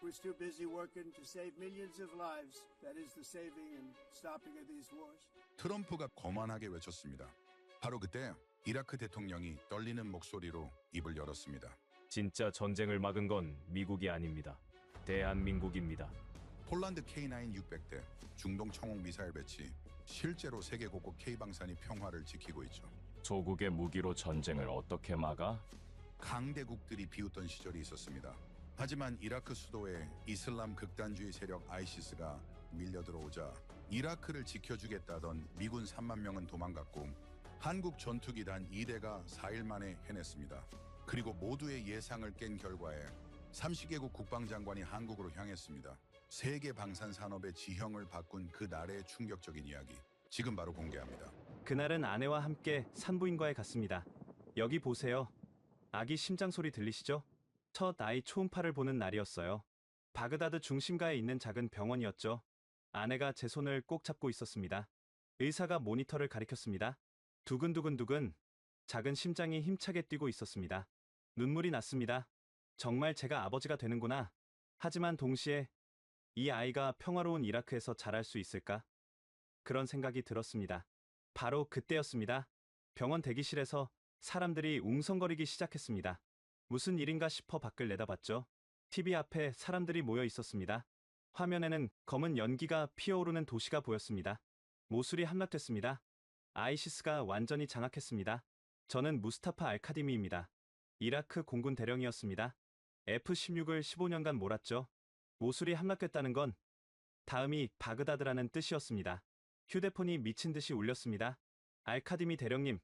was too busy working to save millions of lives. That is the saving and stopping of these wars. 트럼프가 거만하게 외쳤습니다. 바로 그때 이라크 대통령이 떨리는 목소리로 입을 열었습니다. 진짜 전쟁을 막은 건 미국이 아닙니다. 대한민국입니다. 폴란드 K9 600대, 중동 청홍 미사일 배치, 실제로 세계 곳곳 K방산이 평화를 지키고 있죠. 조국의 무기로 전쟁을 어떻게 막아? 강대국들이 비웃던 시절이 있었습니다. 하지만 이라크 수도에 이슬람 극단주의 세력 ISIS가 밀려들어오자 이라크를 지켜주겠다던 미군 3만 명은 도망갔고 한국 전투기단 2대가 4일 만에 해냈습니다. 그리고 모두의 예상을 깬 결과에 30개국 국방장관이 한국으로 향했습니다. 세계 방산 산업의 지형을 바꾼 그 날의 충격적인 이야기, 지금 바로 공개합니다. 그날은 아내와 함께 산부인과에 갔습니다. 여기 보세요. 아기 심장 소리 들리시죠? 첫 아이 초음파를 보는 날이었어요. 바그다드 중심가에 있는 작은 병원이었죠. 아내가 제 손을 꼭 잡고 있었습니다. 의사가 모니터를 가리켰습니다. 두근두근두근 작은 심장이 힘차게 뛰고 있었습니다. 눈물이 났습니다. 정말 제가 아버지가 되는구나. 하지만 동시에 이 아이가 평화로운 이라크에서 자랄 수 있을까? 그런 생각이 들었습니다. 바로 그때였습니다. 병원 대기실에서 사람들이 웅성거리기 시작했습니다. 무슨 일인가 싶어 밖을 내다봤죠. TV 앞에 사람들이 모여 있었습니다. 화면에는 검은 연기가 피어오르는 도시가 보였습니다. 모술이 함락됐습니다. 아이시스가 완전히 장악했습니다. 저는 무스타파 알카디미입니다. 이라크 공군 대령이었습니다. F-16을 15년간 몰았죠. 모술이 함락됐다는 건 다음이 바그다드라는 뜻이었습니다. 휴대폰이 미친 듯이 울렸습니다. 알카디미 대령님,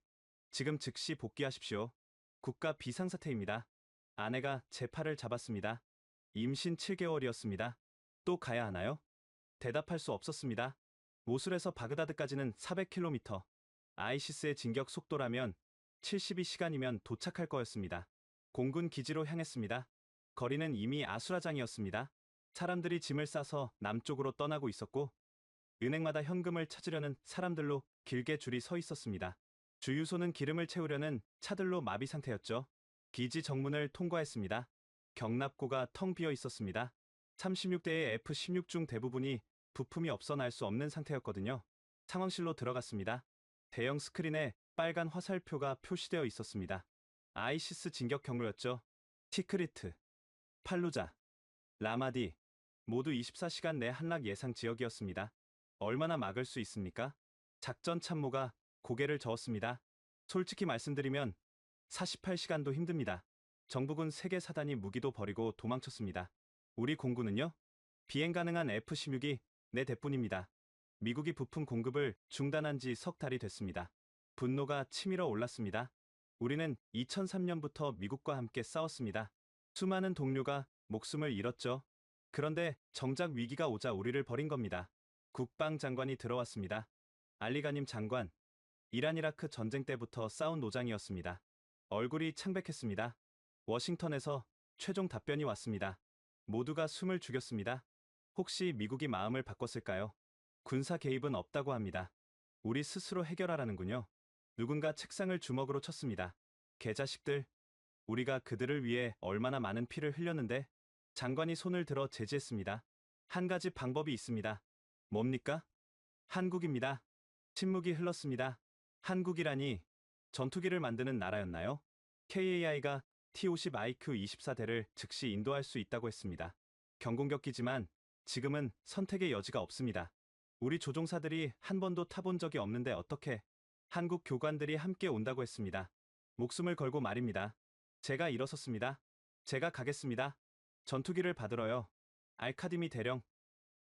지금 즉시 복귀하십시오. 국가 비상사태입니다. 아내가 제 팔을 잡았습니다. 임신 7개월이었습니다. 또 가야 하나요? 대답할 수 없었습니다. 모술에서 바그다드까지는 400km. 아이시스의 진격 속도라면 72시간이면 도착할 거였습니다. 공군 기지로 향했습니다. 거리는 이미 아수라장이었습니다. 사람들이 짐을 싸서 남쪽으로 떠나고 있었고 은행마다 현금을 찾으려는 사람들로 길게 줄이 서 있었습니다. 주유소는 기름을 채우려는 차들로 마비 상태였죠. 기지 정문을 통과했습니다. 경납고가 텅 비어 있었습니다. 36대의 F-16 중 대부분이 부품이 없어 날 수 없는 상태였거든요. 상황실로 들어갔습니다. 대형 스크린에 빨간 화살표가 표시되어 있었습니다. 아이시스 진격 경로였죠. 티크리트, 팔루자, 라마디 모두 24시간 내 함락 예상 지역이었습니다. 얼마나 막을 수 있습니까? 작전 참모가 고개를 저었습니다. 솔직히 말씀드리면 48시간도 힘듭니다. 정부군 세계 사단이 무기도 버리고 도망쳤습니다. 우리 공군은요? 비행 가능한 F-16이 4대뿐입니다. 미국이 부품 공급을 중단한 지 석 달이 됐습니다. 분노가 치밀어 올랐습니다. 우리는 2003년부터 미국과 함께 싸웠습니다. 수많은 동료가 목숨을 잃었죠. 그런데 정작 위기가 오자 우리를 버린 겁니다. 국방장관이 들어왔습니다. 알리가님 장관, 이란 이라크 전쟁 때부터 싸운 노장이었습니다. 얼굴이 창백했습니다. 워싱턴에서 최종 답변이 왔습니다. 모두가 숨을 죽였습니다. 혹시 미국이 마음을 바꿨을까요? 군사 개입은 없다고 합니다. 우리 스스로 해결하라는군요. 누군가 책상을 주먹으로 쳤습니다. 개자식들, 우리가 그들을 위해 얼마나 많은 피를 흘렸는데? 장관이 손을 들어 제지했습니다. 한 가지 방법이 있습니다. 뭡니까? 한국입니다. 침묵이 흘렀습니다. 한국이라니 전투기를 만드는 나라였나요? KAI가 T-50IQ-24대를 즉시 인도할 수 있다고 했습니다. 경공격기지만 지금은 선택의 여지가 없습니다. 우리 조종사들이 한 번도 타본 적이 없는데 어떻게? 한국 교관들이 함께 온다고 했습니다. 목숨을 걸고 말입니다. 제가 일어섰습니다. 제가 가겠습니다. 전투기를 받으러요. 알카디미 대령,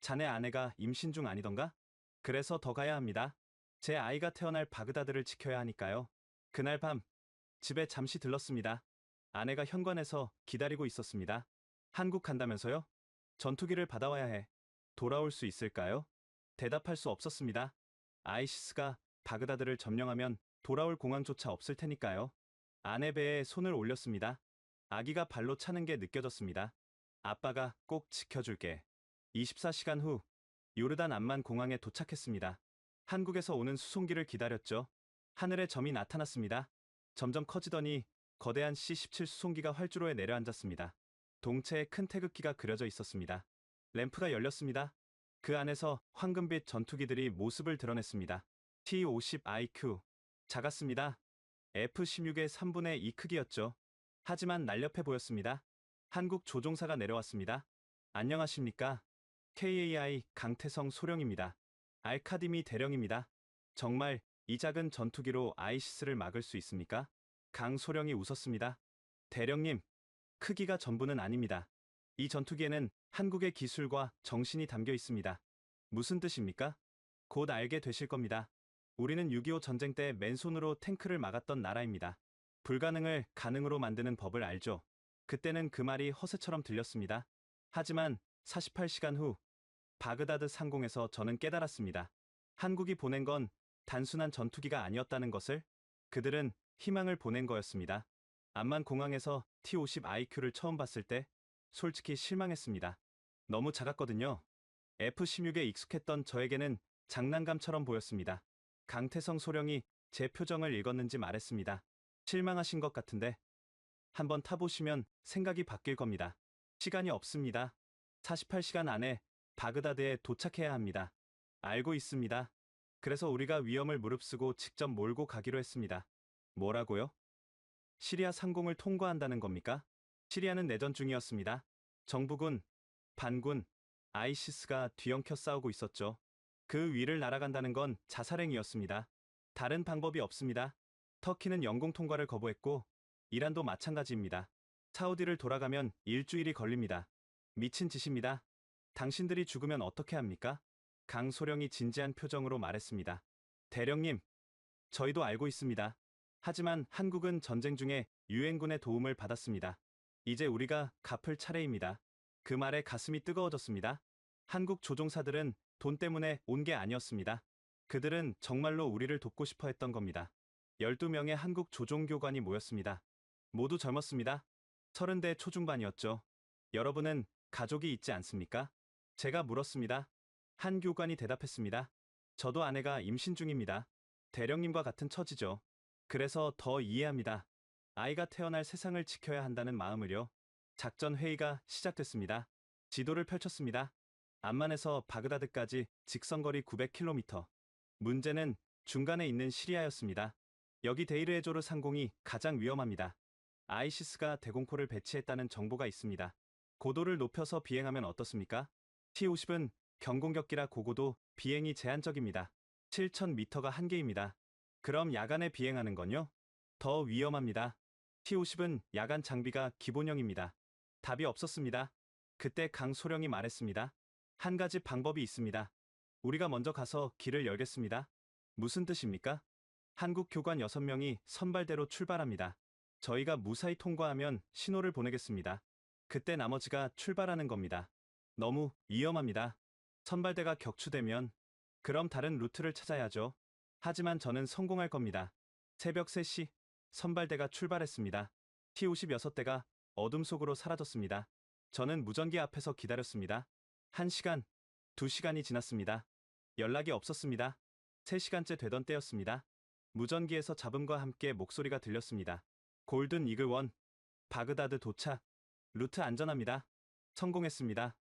자네 아내가 임신 중 아니던가? 그래서 더 가야 합니다. 제 아이가 태어날 바그다드를 지켜야 하니까요. 그날 밤 집에 잠시 들렀습니다. 아내가 현관에서 기다리고 있었습니다. 한국 간다면서요? 전투기를 받아와야 해. 돌아올 수 있을까요? 대답할 수 없었습니다. 아이시스가 바그다드를 점령하면 돌아올 공항조차 없을 테니까요. 아내 배에 손을 올렸습니다. 아기가 발로 차는 게 느껴졌습니다. 아빠가 꼭 지켜줄게. 24시간 후 요르단 암만 공항에 도착했습니다. 한국에서 오는 수송기를 기다렸죠. 하늘에 점이 나타났습니다. 점점 커지더니 거대한 C-17 수송기가 활주로에 내려앉았습니다. 동체에 큰 태극기가 그려져 있었습니다. 램프가 열렸습니다. 그 안에서 황금빛 전투기들이 모습을 드러냈습니다. T-50IQ. 작았습니다. F-16의 3분의 2 크기였죠. 하지만 날렵해 보였습니다. 한국 조종사가 내려왔습니다. 안녕하십니까? KAI 강태성 소령입니다. 알카디미 대령입니다. 정말 이 작은 전투기로 아이시스를 막을 수 있습니까? 강 소령이 웃었습니다. 대령님, 크기가 전부는 아닙니다. 이 전투기에는 한국의 기술과 정신이 담겨 있습니다. 무슨 뜻입니까? 곧 알게 되실 겁니다. 우리는 6.25 전쟁 때 맨손으로 탱크를 막았던 나라입니다. 불가능을 가능으로 만드는 법을 알죠. 그때는 그 말이 허세처럼 들렸습니다. 하지만 48시간 후 바그다드 상공에서 저는 깨달았습니다. 한국이 보낸 건 단순한 전투기가 아니었다는 것을. 그들은 희망을 보낸 거였습니다. 암만 공항에서 T-50IQ를 처음 봤을 때 솔직히 실망했습니다. 너무 작았거든요. F-16에 익숙했던 저에게는 장난감처럼 보였습니다. 강태성 소령이 제 표정을 읽었는지 말했습니다. 실망하신 것 같은데 한번 타보시면 생각이 바뀔 겁니다. 시간이 없습니다. 48시간 안에 바그다드에 도착해야 합니다. 알고 있습니다. 그래서 우리가 위험을 무릅쓰고 직접 몰고 가기로 했습니다. 뭐라고요? 시리아 상공을 통과한다는 겁니까? 시리아는 내전 중이었습니다. 정부군, 반군, 아이시스가 뒤엉켜 싸우고 있었죠. 그 위를 날아간다는 건 자살행위였습니다. 다른 방법이 없습니다. 터키는 영공 통과를 거부했고 이란도 마찬가지입니다. 사우디를 돌아가면 일주일이 걸립니다. 미친 짓입니다. 당신들이 죽으면 어떻게 합니까? 강 소령이 진지한 표정으로 말했습니다. 대령님, 저희도 알고 있습니다. 하지만 한국은 전쟁 중에 유엔군의 도움을 받았습니다. 이제 우리가 갚을 차례입니다. 그 말에 가슴이 뜨거워졌습니다. 한국 조종사들은 돈 때문에 온 게 아니었습니다. 그들은 정말로 우리를 돕고 싶어 했던 겁니다. 12명의 한국 조종교관이 모였습니다. 모두 젊었습니다. 30대 초중반이었죠. 여러분은 가족이 있지 않습니까? 제가 물었습니다. 한 교관이 대답했습니다. 저도 아내가 임신 중입니다. 대령님과 같은 처지죠. 그래서 더 이해합니다. 아이가 태어날 세상을 지켜야 한다는 마음을요. 작전 회의가 시작됐습니다. 지도를 펼쳤습니다. 암만에서 바그다드까지 직선거리 900km. 문제는 중간에 있는 시리아였습니다. 여기 데이르에조르 상공이 가장 위험합니다. 아이시스가 대공포를 배치했다는 정보가 있습니다. 고도를 높여서 비행하면 어떻습니까? T-50은 경공격기라 고고도 비행이 제한적입니다. 7,000m가 한계입니다. 그럼 야간에 비행하는 건요? 더 위험합니다. T-50은 야간 장비가 기본형입니다. 답이 없었습니다. 그때 강 소령이 말했습니다. 한 가지 방법이 있습니다. 우리가 먼저 가서 길을 열겠습니다. 무슨 뜻입니까? 한국 교관 6명이 선발대로 출발합니다. 저희가 무사히 통과하면 신호를 보내겠습니다. 그때 나머지가 출발하는 겁니다. 너무 위험합니다. 선발대가 격추되면 그럼 다른 루트를 찾아야죠. 하지만 저는 성공할 겁니다. 새벽 3시 선발대가 출발했습니다. T-56대가 어둠 속으로 사라졌습니다. 저는 무전기 앞에서 기다렸습니다. 1시간, 2시간이 지났습니다. 연락이 없었습니다. 3시간째 되던 때였습니다. 무전기에서 잡음과 함께 목소리가 들렸습니다. 골든 이글 1, 바그다드 도착. 루트 안전합니다. 성공했습니다.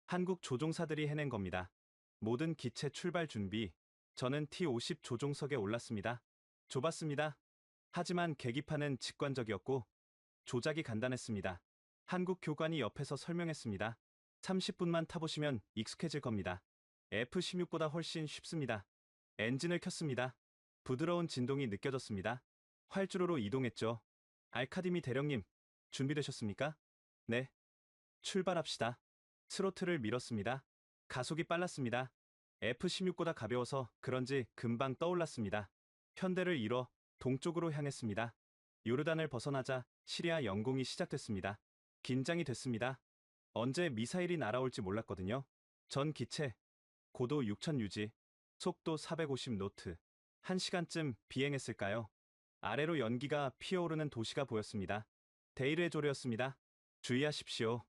한국 조종사들이 해낸 겁니다. 모든 기체 출발 준비. 저는 T-50 조종석에 올랐습니다. 좁았습니다. 하지만 계기판은 직관적이었고 조작이 간단했습니다. 한국 교관이 옆에서 설명했습니다. 30분만 타보시면 익숙해질 겁니다. F-16보다 훨씬 쉽습니다. 엔진을 켰습니다. 부드러운 진동이 느껴졌습니다. 활주로로 이동했죠. 알카디미 대령님, 준비되셨습니까? 네. 출발합시다. 스로틀을 밀었습니다. 가속이 빨랐습니다. F-16보다 가벼워서 그런지 금방 떠올랐습니다. 편대를 이뤄 동쪽으로 향했습니다. 요르단을 벗어나자 시리아 영공이 시작됐습니다. 긴장이 됐습니다. 언제 미사일이 날아올지 몰랐거든요. 전 기체, 고도 6,000 유지, 속도 450노트. 1시간쯤 비행했을까요? 아래로 연기가 피어오르는 도시가 보였습니다. 데이르에조르였습니다. 주의하십시오.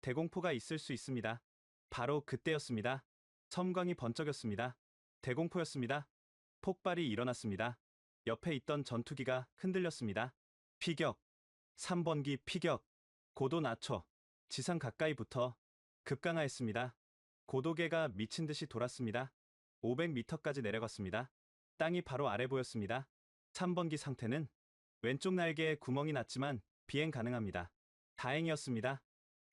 대공포가 있을 수 있습니다. 바로 그때였습니다. 섬광이 번쩍였습니다. 대공포였습니다. 폭발이 일어났습니다. 옆에 있던 전투기가 흔들렸습니다. 피격. 3번기 피격. 고도 낮춰. 지상 가까이부터 급강하했습니다. 고도계가 미친 듯이 돌았습니다. 500m까지 내려갔습니다. 땅이 바로 아래 보였습니다. 3번기 상태는 왼쪽 날개에 구멍이 났지만 비행 가능합니다. 다행이었습니다.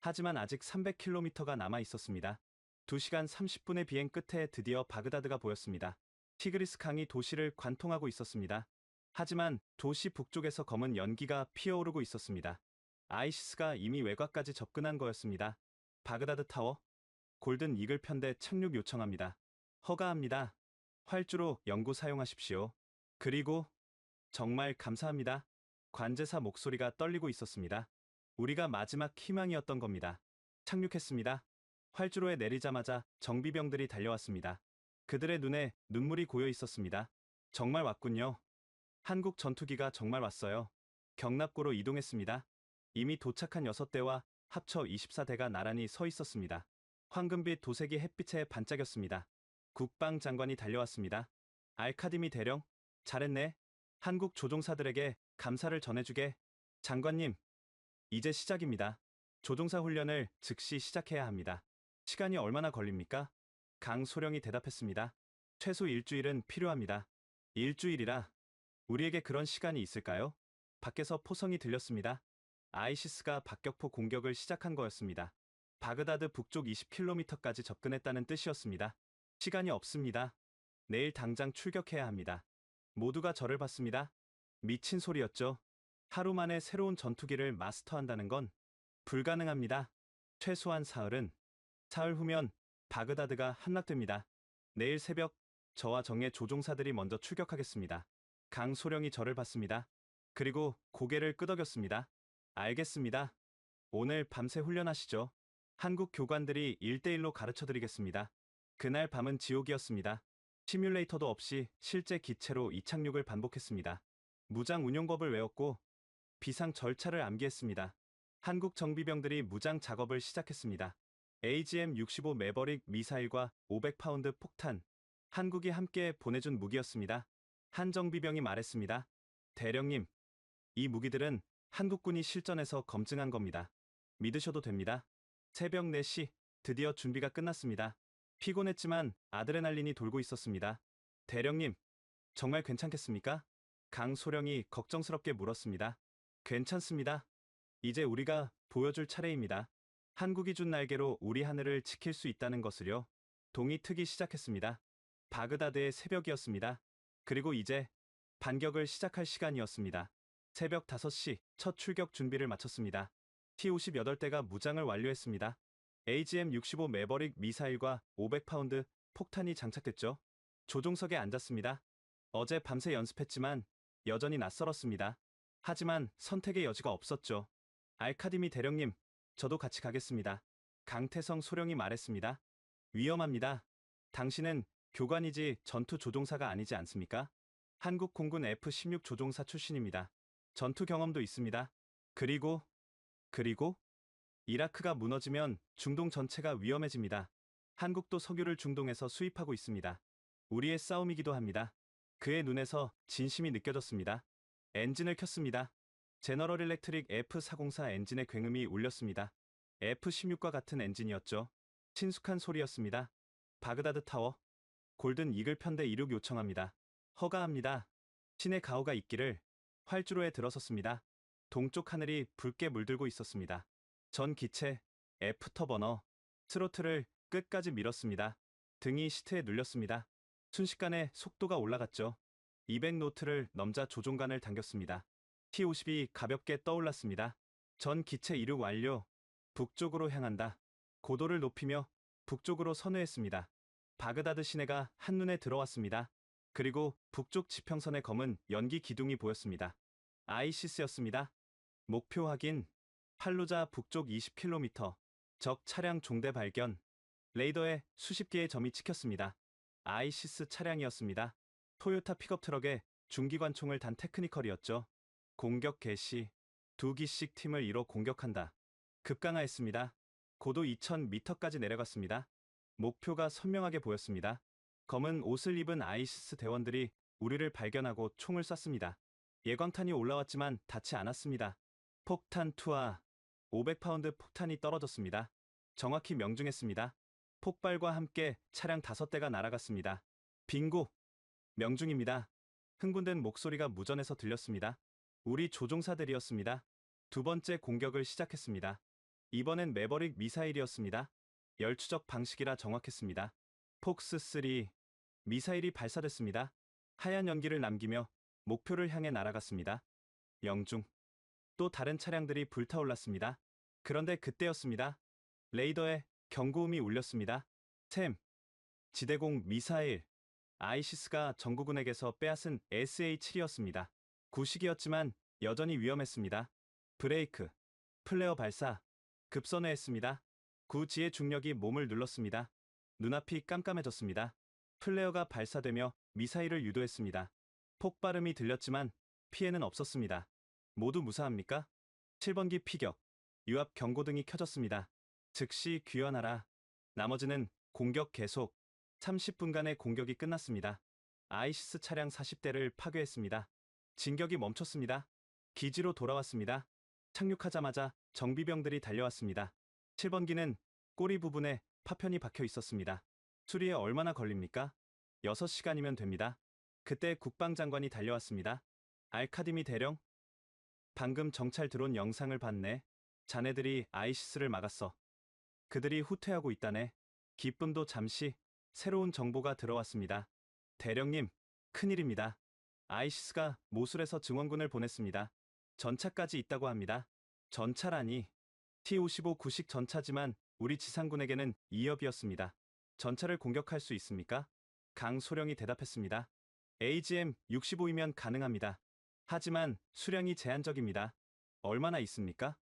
하지만 아직 300km가 남아 있었습니다. 2시간 30분의 비행 끝에 드디어 바그다드가 보였습니다. 티그리스 강이 도시를 관통하고 있었습니다. 하지만 도시 북쪽에서 검은 연기가 피어오르고 있었습니다. 아이시스가 이미 외곽까지 접근한 거였습니다. 바그다드 타워, 골든 이글 편대 착륙 요청합니다. 허가합니다. 활주로 연구 사용하십시오. 그리고 정말 감사합니다. 관제사 목소리가 떨리고 있었습니다. 우리가 마지막 희망이었던 겁니다. 착륙했습니다. 활주로에 내리자마자 정비병들이 달려왔습니다. 그들의 눈에 눈물이 고여 있었습니다. 정말 왔군요. 한국 전투기가 정말 왔어요. 경납고로 이동했습니다. 이미 도착한 6대와 합쳐 24대가 나란히 서 있었습니다. 황금빛 도색이 햇빛에 반짝였습니다. 국방장관이 달려왔습니다. 알카디미 대령, 잘했네. 한국 조종사들에게 감사를 전해주게. 장관님, 이제 시작입니다. 조종사 훈련을 즉시 시작해야 합니다. 시간이 얼마나 걸립니까? 강소령이 대답했습니다. 최소 일주일은 필요합니다. 일주일이라 우리에게 그런 시간이 있을까요? 밖에서 포성이 들렸습니다. 아이시스가 박격포 공격을 시작한 거였습니다. 바그다드 북쪽 20km까지 접근했다는 뜻이었습니다. 시간이 없습니다. 내일 당장 출격해야 합니다. 모두가 저를 봤습니다. 미친 소리였죠. 하루 만에 새로운 전투기를 마스터한다는 건 불가능합니다. 최소한 사흘은. 사흘 후면 바그다드가 함락됩니다. 내일 새벽 저와 정예 조종사들이 먼저 출격하겠습니다. 강소령이 저를 봤습니다. 그리고 고개를 끄덕였습니다. 알겠습니다. 오늘 밤새 훈련하시죠. 한국 교관들이 1대1로 가르쳐드리겠습니다. 그날 밤은 지옥이었습니다. 시뮬레이터도 없이 실제 기체로 이착륙을 반복했습니다. 무장 운용법을 외웠고 비상 절차를 암기했습니다. 한국 정비병들이 무장 작업을 시작했습니다. AGM-65 매버릭 미사일과 500파운드 폭탄, 한국이 함께 보내준 무기였습니다. 한 정비병이 말했습니다. 대령님, 이 무기들은 한국군이 실전에서 검증한 겁니다. 믿으셔도 됩니다. 새벽 4시, 드디어 준비가 끝났습니다. 피곤했지만 아드레날린이 돌고 있었습니다. 대령님, 정말 괜찮겠습니까? 강소령이 걱정스럽게 물었습니다. 괜찮습니다. 이제 우리가 보여줄 차례입니다. 한국이 준 날개로 우리 하늘을 지킬 수 있다는 것을요. 동이 트기 시작했습니다. 바그다드의 새벽이었습니다. 그리고 이제 반격을 시작할 시간이었습니다. 새벽 5시 첫 출격 준비를 마쳤습니다. T-58대가 무장을 완료했습니다. AGM-65 매버릭 미사일과 500파운드 폭탄이 장착됐죠. 조종석에 앉았습니다. 어제 밤새 연습했지만 여전히 낯설었습니다. 하지만 선택의 여지가 없었죠. 알카디미 대령님, 저도 같이 가겠습니다. 강태성 소령이 말했습니다. 위험합니다. 당신은 교관이지 전투 조종사가 아니지 않습니까? 한국 공군 F-16 조종사 출신입니다. 전투 경험도 있습니다. 그리고 이라크가 무너지면 중동 전체가 위험해집니다. 한국도 석유를 중동에서 수입하고 있습니다. 우리의 싸움이기도 합니다. 그의 눈에서 진심이 느껴졌습니다. 엔진을 켰습니다. 제너럴 일렉트릭 F404 엔진의 굉음이 울렸습니다. F-16과 같은 엔진이었죠. 친숙한 소리였습니다. 바그다드 타워, 골든 이글 편대 이륙 요청합니다. 허가합니다. 신의 가호가 있기를. 활주로에 들어섰습니다. 동쪽 하늘이 붉게 물들고 있었습니다. 전 기체, F터버너, 스로틀을 끝까지 밀었습니다. 등이 시트에 눌렸습니다. 순식간에 속도가 올라갔죠. 200노트를 넘자 조종관을 당겼습니다. T-52 가볍게 떠올랐습니다. 전 기체 이륙 완료. 북쪽으로 향한다. 고도를 높이며 북쪽으로 선회했습니다. 바그다드 시내가 한눈에 들어왔습니다. 그리고 북쪽 지평선의 검은 연기 기둥이 보였습니다. 아이시스였습니다. 목표 확인. 팔루자 북쪽 20km. 적 차량 종대 발견. 레이더에 수십 개의 점이 찍혔습니다. 아이시스 차량이었습니다. 토요타 픽업 트럭에 중기관총을 단 테크니컬이었죠. 공격 개시. 2기씩 팀을 이뤄 공격한다. 급강하했습니다. 고도 2000m까지 내려갔습니다. 목표가 선명하게 보였습니다. 검은 옷을 입은 아이시스 대원들이 우리를 발견하고 총을 쐈습니다. 예광탄이 올라왔지만 닿지 않았습니다. 폭탄 투하. 500파운드 폭탄이 떨어졌습니다. 정확히 명중했습니다. 폭발과 함께 차량 5대가 날아갔습니다. 빙고! 명중입니다. 흥분된 목소리가 무전에서 들렸습니다. 우리 조종사들이었습니다. 두 번째 공격을 시작했습니다. 이번엔 매버릭 미사일이었습니다. 열추적 방식이라 정확했습니다. 폭스3 미사일이 발사됐습니다. 하얀 연기를 남기며 목표를 향해 날아갔습니다. 명중. 또 다른 차량들이 불타올랐습니다. 그런데 그때였습니다. 레이더에 경고음이 울렸습니다. 샘, 지대공 미사일. 아이시스가 정구군에게서 빼앗은 SA-7이었습니다. 구식이었지만 여전히 위험했습니다. 브레이크, 플레어 발사, 급선회했습니다. 구지의 중력이 몸을 눌렀습니다. 눈앞이 깜깜해졌습니다. 플레어가 발사되며 미사일을 유도했습니다. 폭발음이 들렸지만 피해는 없었습니다. 모두 무사합니까? 7번기 피격, 유압 경고등이 켜졌습니다. 즉시 귀환하라. 나머지는 공격 계속. 30분간의 공격이 끝났습니다. 아이시스 차량 40대를 파괴했습니다. 진격이 멈췄습니다. 기지로 돌아왔습니다. 착륙하자마자 정비병들이 달려왔습니다. 7번기는 꼬리 부분에 파편이 박혀 있었습니다. 수리에 얼마나 걸립니까? 6시간이면 됩니다. 그때 국방장관이 달려왔습니다. 알카디미 대령? 방금 정찰 드론 영상을 봤네. 자네들이 아이시스를 막았어. 그들이 후퇴하고 있다네. 기쁨도 잠시. 새로운 정보가 들어왔습니다. 대령님, 큰일입니다. 아이시스가 모술에서 증원군을 보냈습니다. 전차까지 있다고 합니다. 전차라니. T-55 구식 전차지만 우리 지상군에게는 위협이었습니다. 전차를 공격할 수 있습니까? 강소령이 대답했습니다. AGM-65이면 가능합니다. 하지만 수량이 제한적입니다. 얼마나 있습니까?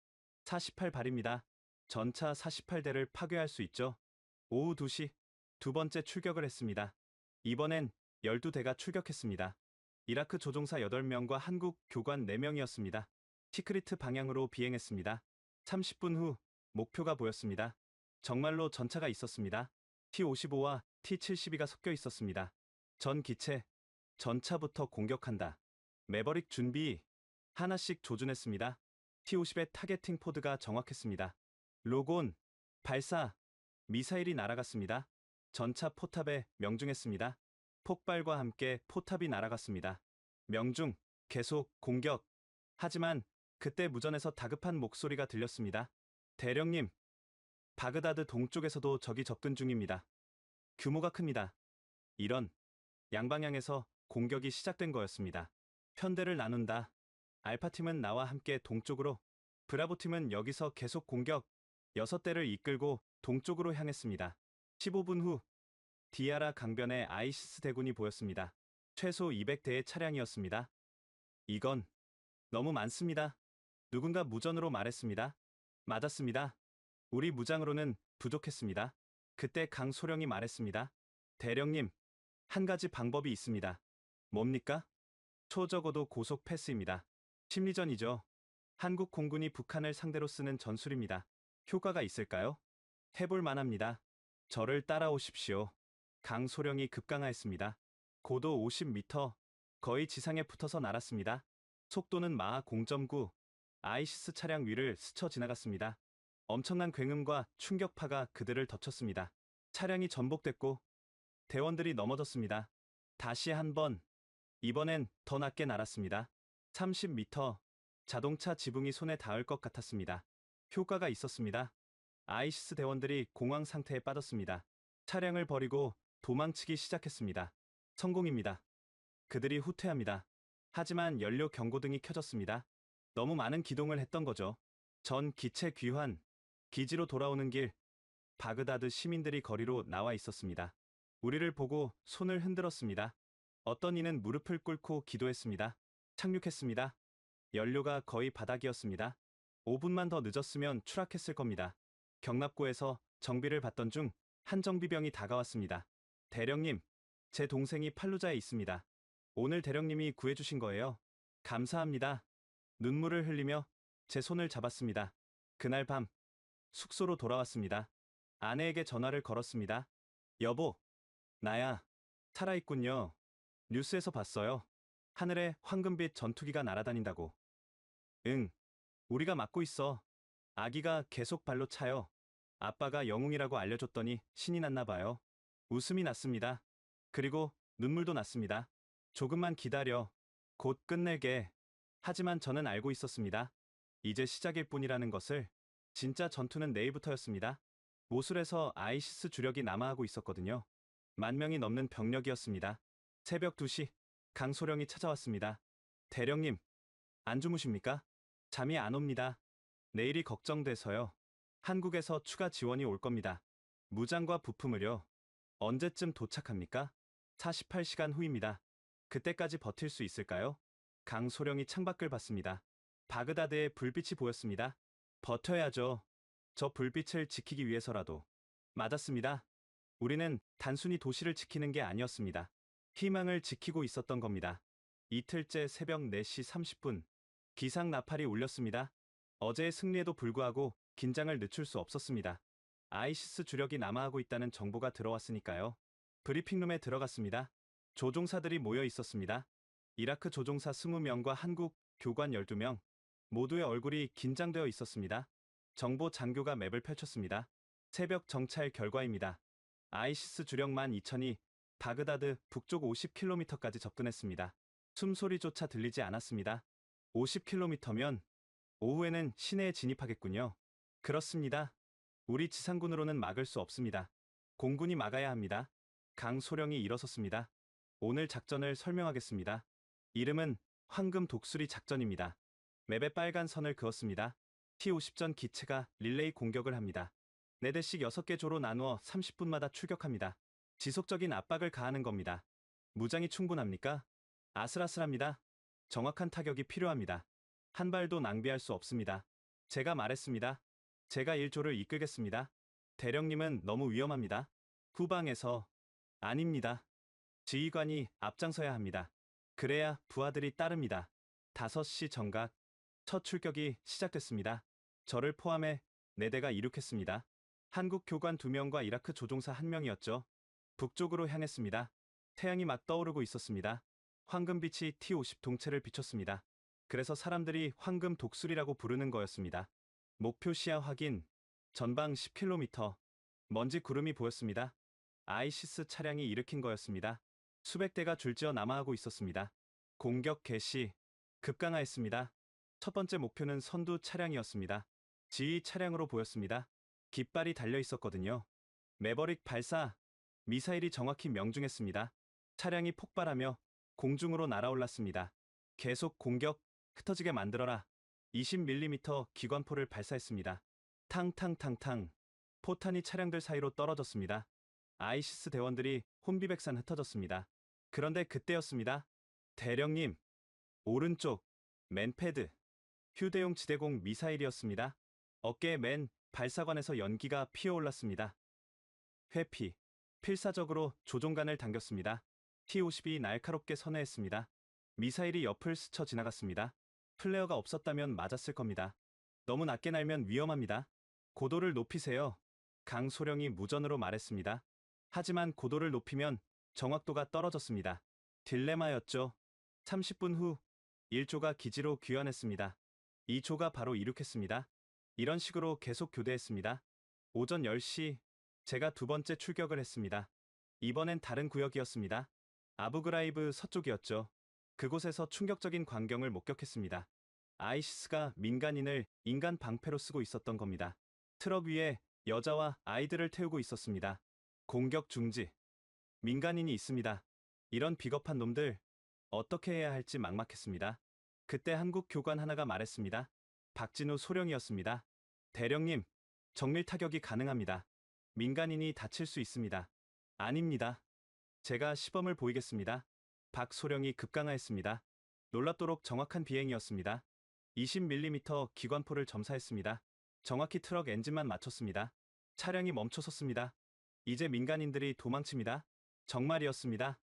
48발입니다. 전차 48대를 파괴할 수 있죠. 오후 2시 두 번째 출격을 했습니다. 이번엔 12대가 출격했습니다. 이라크 조종사 8명과 한국 교관 4명이었습니다. 티크리트 방향으로 비행했습니다. 30분 후 목표가 보였습니다. 정말로 전차가 있었습니다. T-55와 T-72가 섞여 있었습니다. 전 기체, 전차부터 공격한다. 매버릭 준비. 하나씩 조준했습니다. T-50의 타겟팅 포드가 정확했습니다. 로곤, 발사. 미사일이 날아갔습니다. 전차 포탑에 명중했습니다. 폭발과 함께 포탑이 날아갔습니다. 명중, 계속 공격. 하지만 그때 무전에서 다급한 목소리가 들렸습니다. 대령님, 바그다드 동쪽에서도 적이 접근 중입니다. 규모가 큽니다. 이런 양방향에서 공격이 시작된 거였습니다. 편대를 나눈다. 알파팀은 나와 함께 동쪽으로, 브라보팀은 여기서 계속 공격. 6대를 이끌고 동쪽으로 향했습니다. 15분 후 디아라 강변에 아이시스 대군이 보였습니다. 최소 200대의 차량이었습니다. 이건 너무 많습니다. 누군가 무전으로 말했습니다. 맞았습니다. 우리 무장으로는 부족했습니다. 그때 강소령이 말했습니다. 대령님, 한 가지 방법이 있습니다. 뭡니까? 초적어도 고속 패스입니다. 심리전이죠. 한국 공군이 북한을 상대로 쓰는 전술입니다. 효과가 있을까요? 해볼 만합니다. 저를 따라오십시오. 강소령이 급강하였습니다. 고도 50m, 거의 지상에 붙어서 날았습니다. 속도는 마하 0.9, 아이시스 차량 위를 스쳐 지나갔습니다. 엄청난 굉음과 충격파가 그들을 덮쳤습니다. 차량이 전복됐고 대원들이 넘어졌습니다. 다시 한 번, 이번엔 더 낮게 날았습니다. 30m, 자동차 지붕이 손에 닿을 것 같았습니다. 효과가 있었습니다. 아이시스 대원들이 공황 상태에 빠졌습니다. 차량을 버리고 도망치기 시작했습니다. 성공입니다. 그들이 후퇴합니다. 하지만 연료 경고등이 켜졌습니다. 너무 많은 기동을 했던 거죠. 전 기체 귀환, 기지로 돌아오는 길, 바그다드 시민들이 거리로 나와 있었습니다. 우리를 보고 손을 흔들었습니다. 어떤 이는 무릎을 꿇고 기도했습니다. 착륙했습니다. 연료가 거의 바닥이었습니다. 5분만 더 늦었으면 추락했을 겁니다. 경납고에서 정비를 받던 중 한 정비병이 다가왔습니다. 대령님, 제 동생이 팔루자에 있습니다. 오늘 대령님이 구해주신 거예요. 감사합니다. 눈물을 흘리며 제 손을 잡았습니다. 그날 밤 숙소로 돌아왔습니다. 아내에게 전화를 걸었습니다. 여보, 나야. 살아있군요. 뉴스에서 봤어요. 하늘에 황금빛 전투기가 날아다닌다고. 응, 우리가 막고 있어. 아기가 계속 발로 차요. 아빠가 영웅이라고 알려줬더니 신이 났나 봐요. 웃음이 났습니다. 그리고 눈물도 났습니다. 조금만 기다려. 곧 끝낼게. 하지만 저는 알고 있었습니다. 이제 시작일 뿐이라는 것을. 진짜 전투는 내일부터였습니다. 모술에서 아이시스 주력이 남하하고 있었거든요. 10,000명이 넘는 병력이었습니다. 새벽 2시, 강소령이 찾아왔습니다. 대령님, 안 주무십니까? 잠이 안 옵니다. 내일이 걱정돼서요. 한국에서 추가 지원이 올 겁니다. 무장과 부품을요. 언제쯤 도착합니까? 48시간 후입니다. 그때까지 버틸 수 있을까요? 강소령이 창밖을 봤습니다. 바그다드에 불빛이 보였습니다. 버텨야죠. 저 불빛을 지키기 위해서라도. 맞았습니다. 우리는 단순히 도시를 지키는 게 아니었습니다. 희망을 지키고 있었던 겁니다. 이틀째 새벽 4시 30분, 기상 나팔이 울렸습니다. 어제의 승리에도 불구하고 긴장을 늦출 수 없었습니다. 아이시스 주력이 남하하고 있다는 정보가 들어왔으니까요. 브리핑룸에 들어갔습니다. 조종사들이 모여 있었습니다. 이라크 조종사 20명과 한국 교관 12명, 모두의 얼굴이 긴장되어 있었습니다. 정보 장교가 맵을 펼쳤습니다. 새벽 정찰 결과입니다. 아이시스 주력 12,000이 바그다드 북쪽 50km까지 접근했습니다. 숨소리조차 들리지 않았습니다. 50km면 오후에는 시내에 진입하겠군요. 그렇습니다. 우리 지상군으로는 막을 수 없습니다. 공군이 막아야 합니다. 강소령이 일어섰습니다. 오늘 작전을 설명하겠습니다. 이름은 황금 독수리 작전입니다. 맵에 빨간 선을 그었습니다. T-50전 기체가 릴레이 공격을 합니다. 4대씩 6개 조로 나누어 30분마다 출격합니다. 지속적인 압박을 가하는 겁니다. 무장이 충분합니까? 아슬아슬합니다. 정확한 타격이 필요합니다. 한 발도 낭비할 수 없습니다. 제가 말했습니다. 제가 1조를 이끌겠습니다. 대령님은 너무 위험합니다. 후방에서. 아닙니다. 지휘관이 앞장서야 합니다. 그래야 부하들이 따릅니다. 5시 정각. 첫 출격이 시작됐습니다. 저를 포함해 4대가 이륙했습니다. 한국 교관 2명과 이라크 조종사 1명이었죠. 북쪽으로 향했습니다. 태양이 막 떠오르고 있었습니다. 황금빛이 T-50 동체를 비췄습니다. 그래서 사람들이 황금 독수리라고 부르는 거였습니다. 목표 시야 확인. 전방 10km. 먼지 구름이 보였습니다. 아이시스 차량이 일으킨 거였습니다. 수백 대가 줄지어 남하하고 있었습니다. 공격 개시. 급강하했습니다. 첫 번째 목표는 선두 차량이었습니다. 지휘 차량으로 보였습니다. 깃발이 달려 있었거든요. 매버릭 발사. 미사일이 정확히 명중했습니다. 차량이 폭발하며 공중으로 날아올랐습니다. 계속 공격, 흩어지게 만들어라. 20mm 기관포를 발사했습니다. 탕탕탕탕. 포탄이 차량들 사이로 떨어졌습니다. 아이시스 대원들이 혼비백산 흩어졌습니다. 그런데 그때였습니다. 대령님. 오른쪽. 맨패드. 휴대용 지대공 미사일이었습니다. 어깨에 맨 발사관에서 연기가 피어올랐습니다. 회피. 필사적으로 조종관을 당겼습니다. T-50이 날카롭게 선회했습니다. 미사일이 옆을 스쳐 지나갔습니다. 플레어가 없었다면 맞았을 겁니다. 너무 낮게 날면 위험합니다. 고도를 높이세요. 강소령이 무전으로 말했습니다. 하지만 고도를 높이면 정확도가 떨어졌습니다. 딜레마였죠. 30분 후 1조가 기지로 귀환했습니다. 2조가 바로 이륙했습니다. 이런 식으로 계속 교대했습니다. 오전 10시 제가 2번째 출격을 했습니다. 이번엔 다른 구역이었습니다. 아부그라이브 서쪽이었죠. 그곳에서 충격적인 광경을 목격했습니다. 아이시스가 민간인을 인간 방패로 쓰고 있었던 겁니다. 트럭 위에 여자와 아이들을 태우고 있었습니다. 공격 중지. 민간인이 있습니다. 이런 비겁한 놈들 어떻게 해야 할지 막막했습니다. 그때 한국 교관 하나가 말했습니다. 박진우 소령이었습니다. 대령님, 정밀 타격이 가능합니다. 민간인이 다칠 수 있습니다. 아닙니다. 제가 시범을 보이겠습니다. 박소령이 급강하했습니다. 놀랍도록 정확한 비행이었습니다. 20mm 기관포를 점사했습니다. 정확히 트럭 엔진만 맞췄습니다. 차량이 멈춰 섰습니다. 이제 민간인들이 도망칩니다. 정말이었습니다.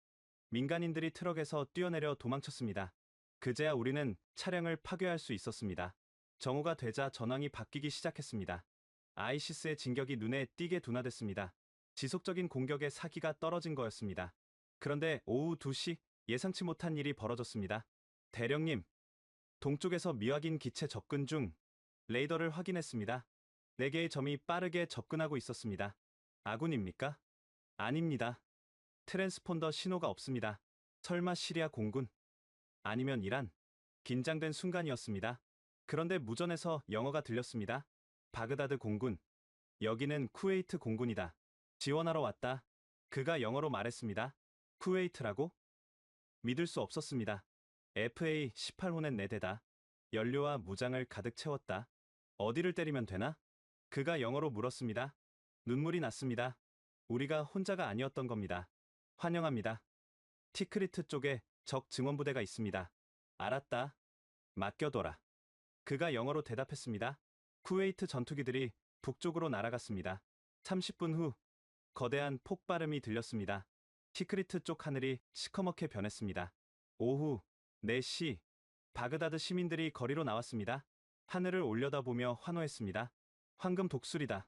민간인들이 트럭에서 뛰어내려 도망쳤습니다. 그제야 우리는 차량을 파괴할 수 있었습니다. 정오가 되자 전황이 바뀌기 시작했습니다. 아이시스의 진격이 눈에 띄게 둔화됐습니다. 지속적인 공격에 사기가 떨어진 거였습니다. 그런데 오후 2시 예상치 못한 일이 벌어졌습니다. 대령님, 동쪽에서 미확인 기체 접근 중. 레이더를 확인했습니다. 4개의 점이 빠르게 접근하고 있었습니다. 아군입니까? 아닙니다. 트랜스폰더 신호가 없습니다. 설마 시리아 공군? 아니면 이란? 긴장된 순간이었습니다. 그런데 무전에서 영어가 들렸습니다. 바그다드 공군. 여기는 쿠웨이트 공군이다. 지원하러 왔다. 그가 영어로 말했습니다. 쿠웨이트라고? 믿을 수 없었습니다. FA-18호넷 4대다. 연료와 무장을 가득 채웠다. 어디를 때리면 되나? 그가 영어로 물었습니다. 눈물이 났습니다. 우리가 혼자가 아니었던 겁니다. 환영합니다. 티크리트 쪽에 적 증원부대가 있습니다. 알았다. 맡겨둬라. 그가 영어로 대답했습니다. 쿠웨이트 전투기들이 북쪽으로 날아갔습니다. 30분 후 거대한 폭발음이 들렸습니다. 티크리트 쪽 하늘이 시커멓게 변했습니다. 오후 4시 바그다드 시민들이 거리로 나왔습니다. 하늘을 올려다보며 환호했습니다. 황금 독수리다.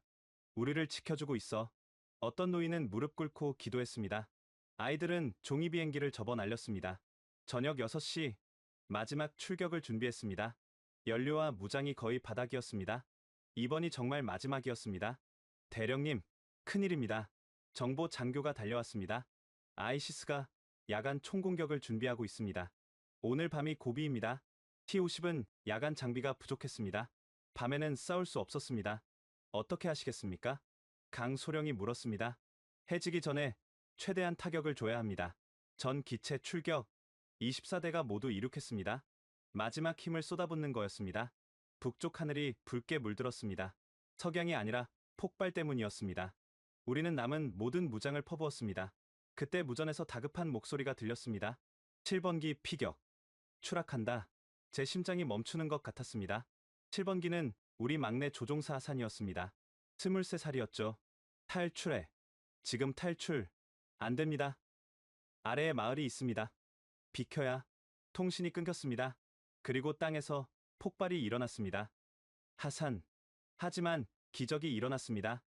우리를 지켜주고 있어. 어떤 노인은 무릎 꿇고 기도했습니다. 아이들은 종이 비행기를 접어 날렸습니다. 저녁 6시 마지막 출격을 준비했습니다. 연료와 무장이 거의 바닥이었습니다. 이번이 정말 마지막이었습니다. 대령님, 큰일입니다. 정보 장교가 달려왔습니다. 아이시스가 야간 총공격을 준비하고 있습니다. 오늘 밤이 고비입니다. T-50은 야간 장비가 부족했습니다. 밤에는 싸울 수 없었습니다. 어떻게 하시겠습니까? 강소령이 물었습니다. 해지기 전에 최대한 타격을 줘야 합니다. 전 기체 출격 24대가 모두 이륙했습니다. 마지막 힘을 쏟아붓는 거였습니다. 북쪽 하늘이 붉게 물들었습니다. 석양이 아니라 폭발 때문이었습니다. 우리는 남은 모든 무장을 퍼부었습니다. 그때 무전에서 다급한 목소리가 들렸습니다. 7번기 피격. 추락한다. 제 심장이 멈추는 것 같았습니다. 7번기는 우리 막내 조종사 하산이었습니다. 23살이었죠. 탈출해. 지금 탈출. 안 됩니다. 아래에 마을이 있습니다. 비켜야. 통신이 끊겼습니다. 그리고 땅에서 폭발이 일어났습니다. 하산. 하지만 기적이 일어났습니다.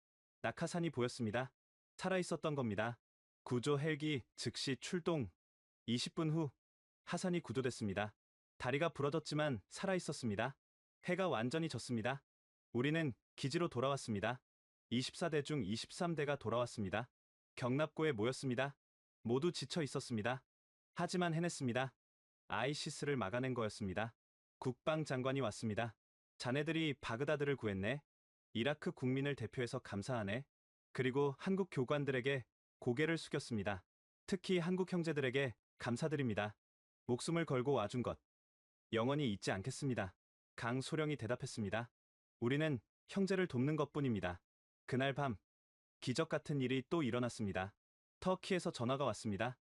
낙하산이 보였습니다. 살아있었던 겁니다. 구조 헬기 즉시 출동. 20분 후 하산이 구조됐습니다. 다리가 부러졌지만 살아있었습니다. 해가 완전히 졌습니다. 우리는 기지로 돌아왔습니다. 24대 중 23대가 돌아왔습니다. 경납고에 모였습니다. 모두 지쳐 있었습니다. 하지만 해냈습니다. 아이시스를 막아낸 거였습니다. 국방장관이 왔습니다. 자네들이 바그다드를 구했네. 이라크 국민을 대표해서 감사하네. 그리고 한국 교관들에게 고개를 숙였습니다. 특히 한국 형제들에게 감사드립니다. 목숨을 걸고 와준 것. 영원히 잊지 않겠습니다. 강소령이 대답했습니다. 우리는 형제를 돕는 것뿐입니다. 그날 밤 기적 같은 일이 또 일어났습니다. 터키에서 전화가 왔습니다.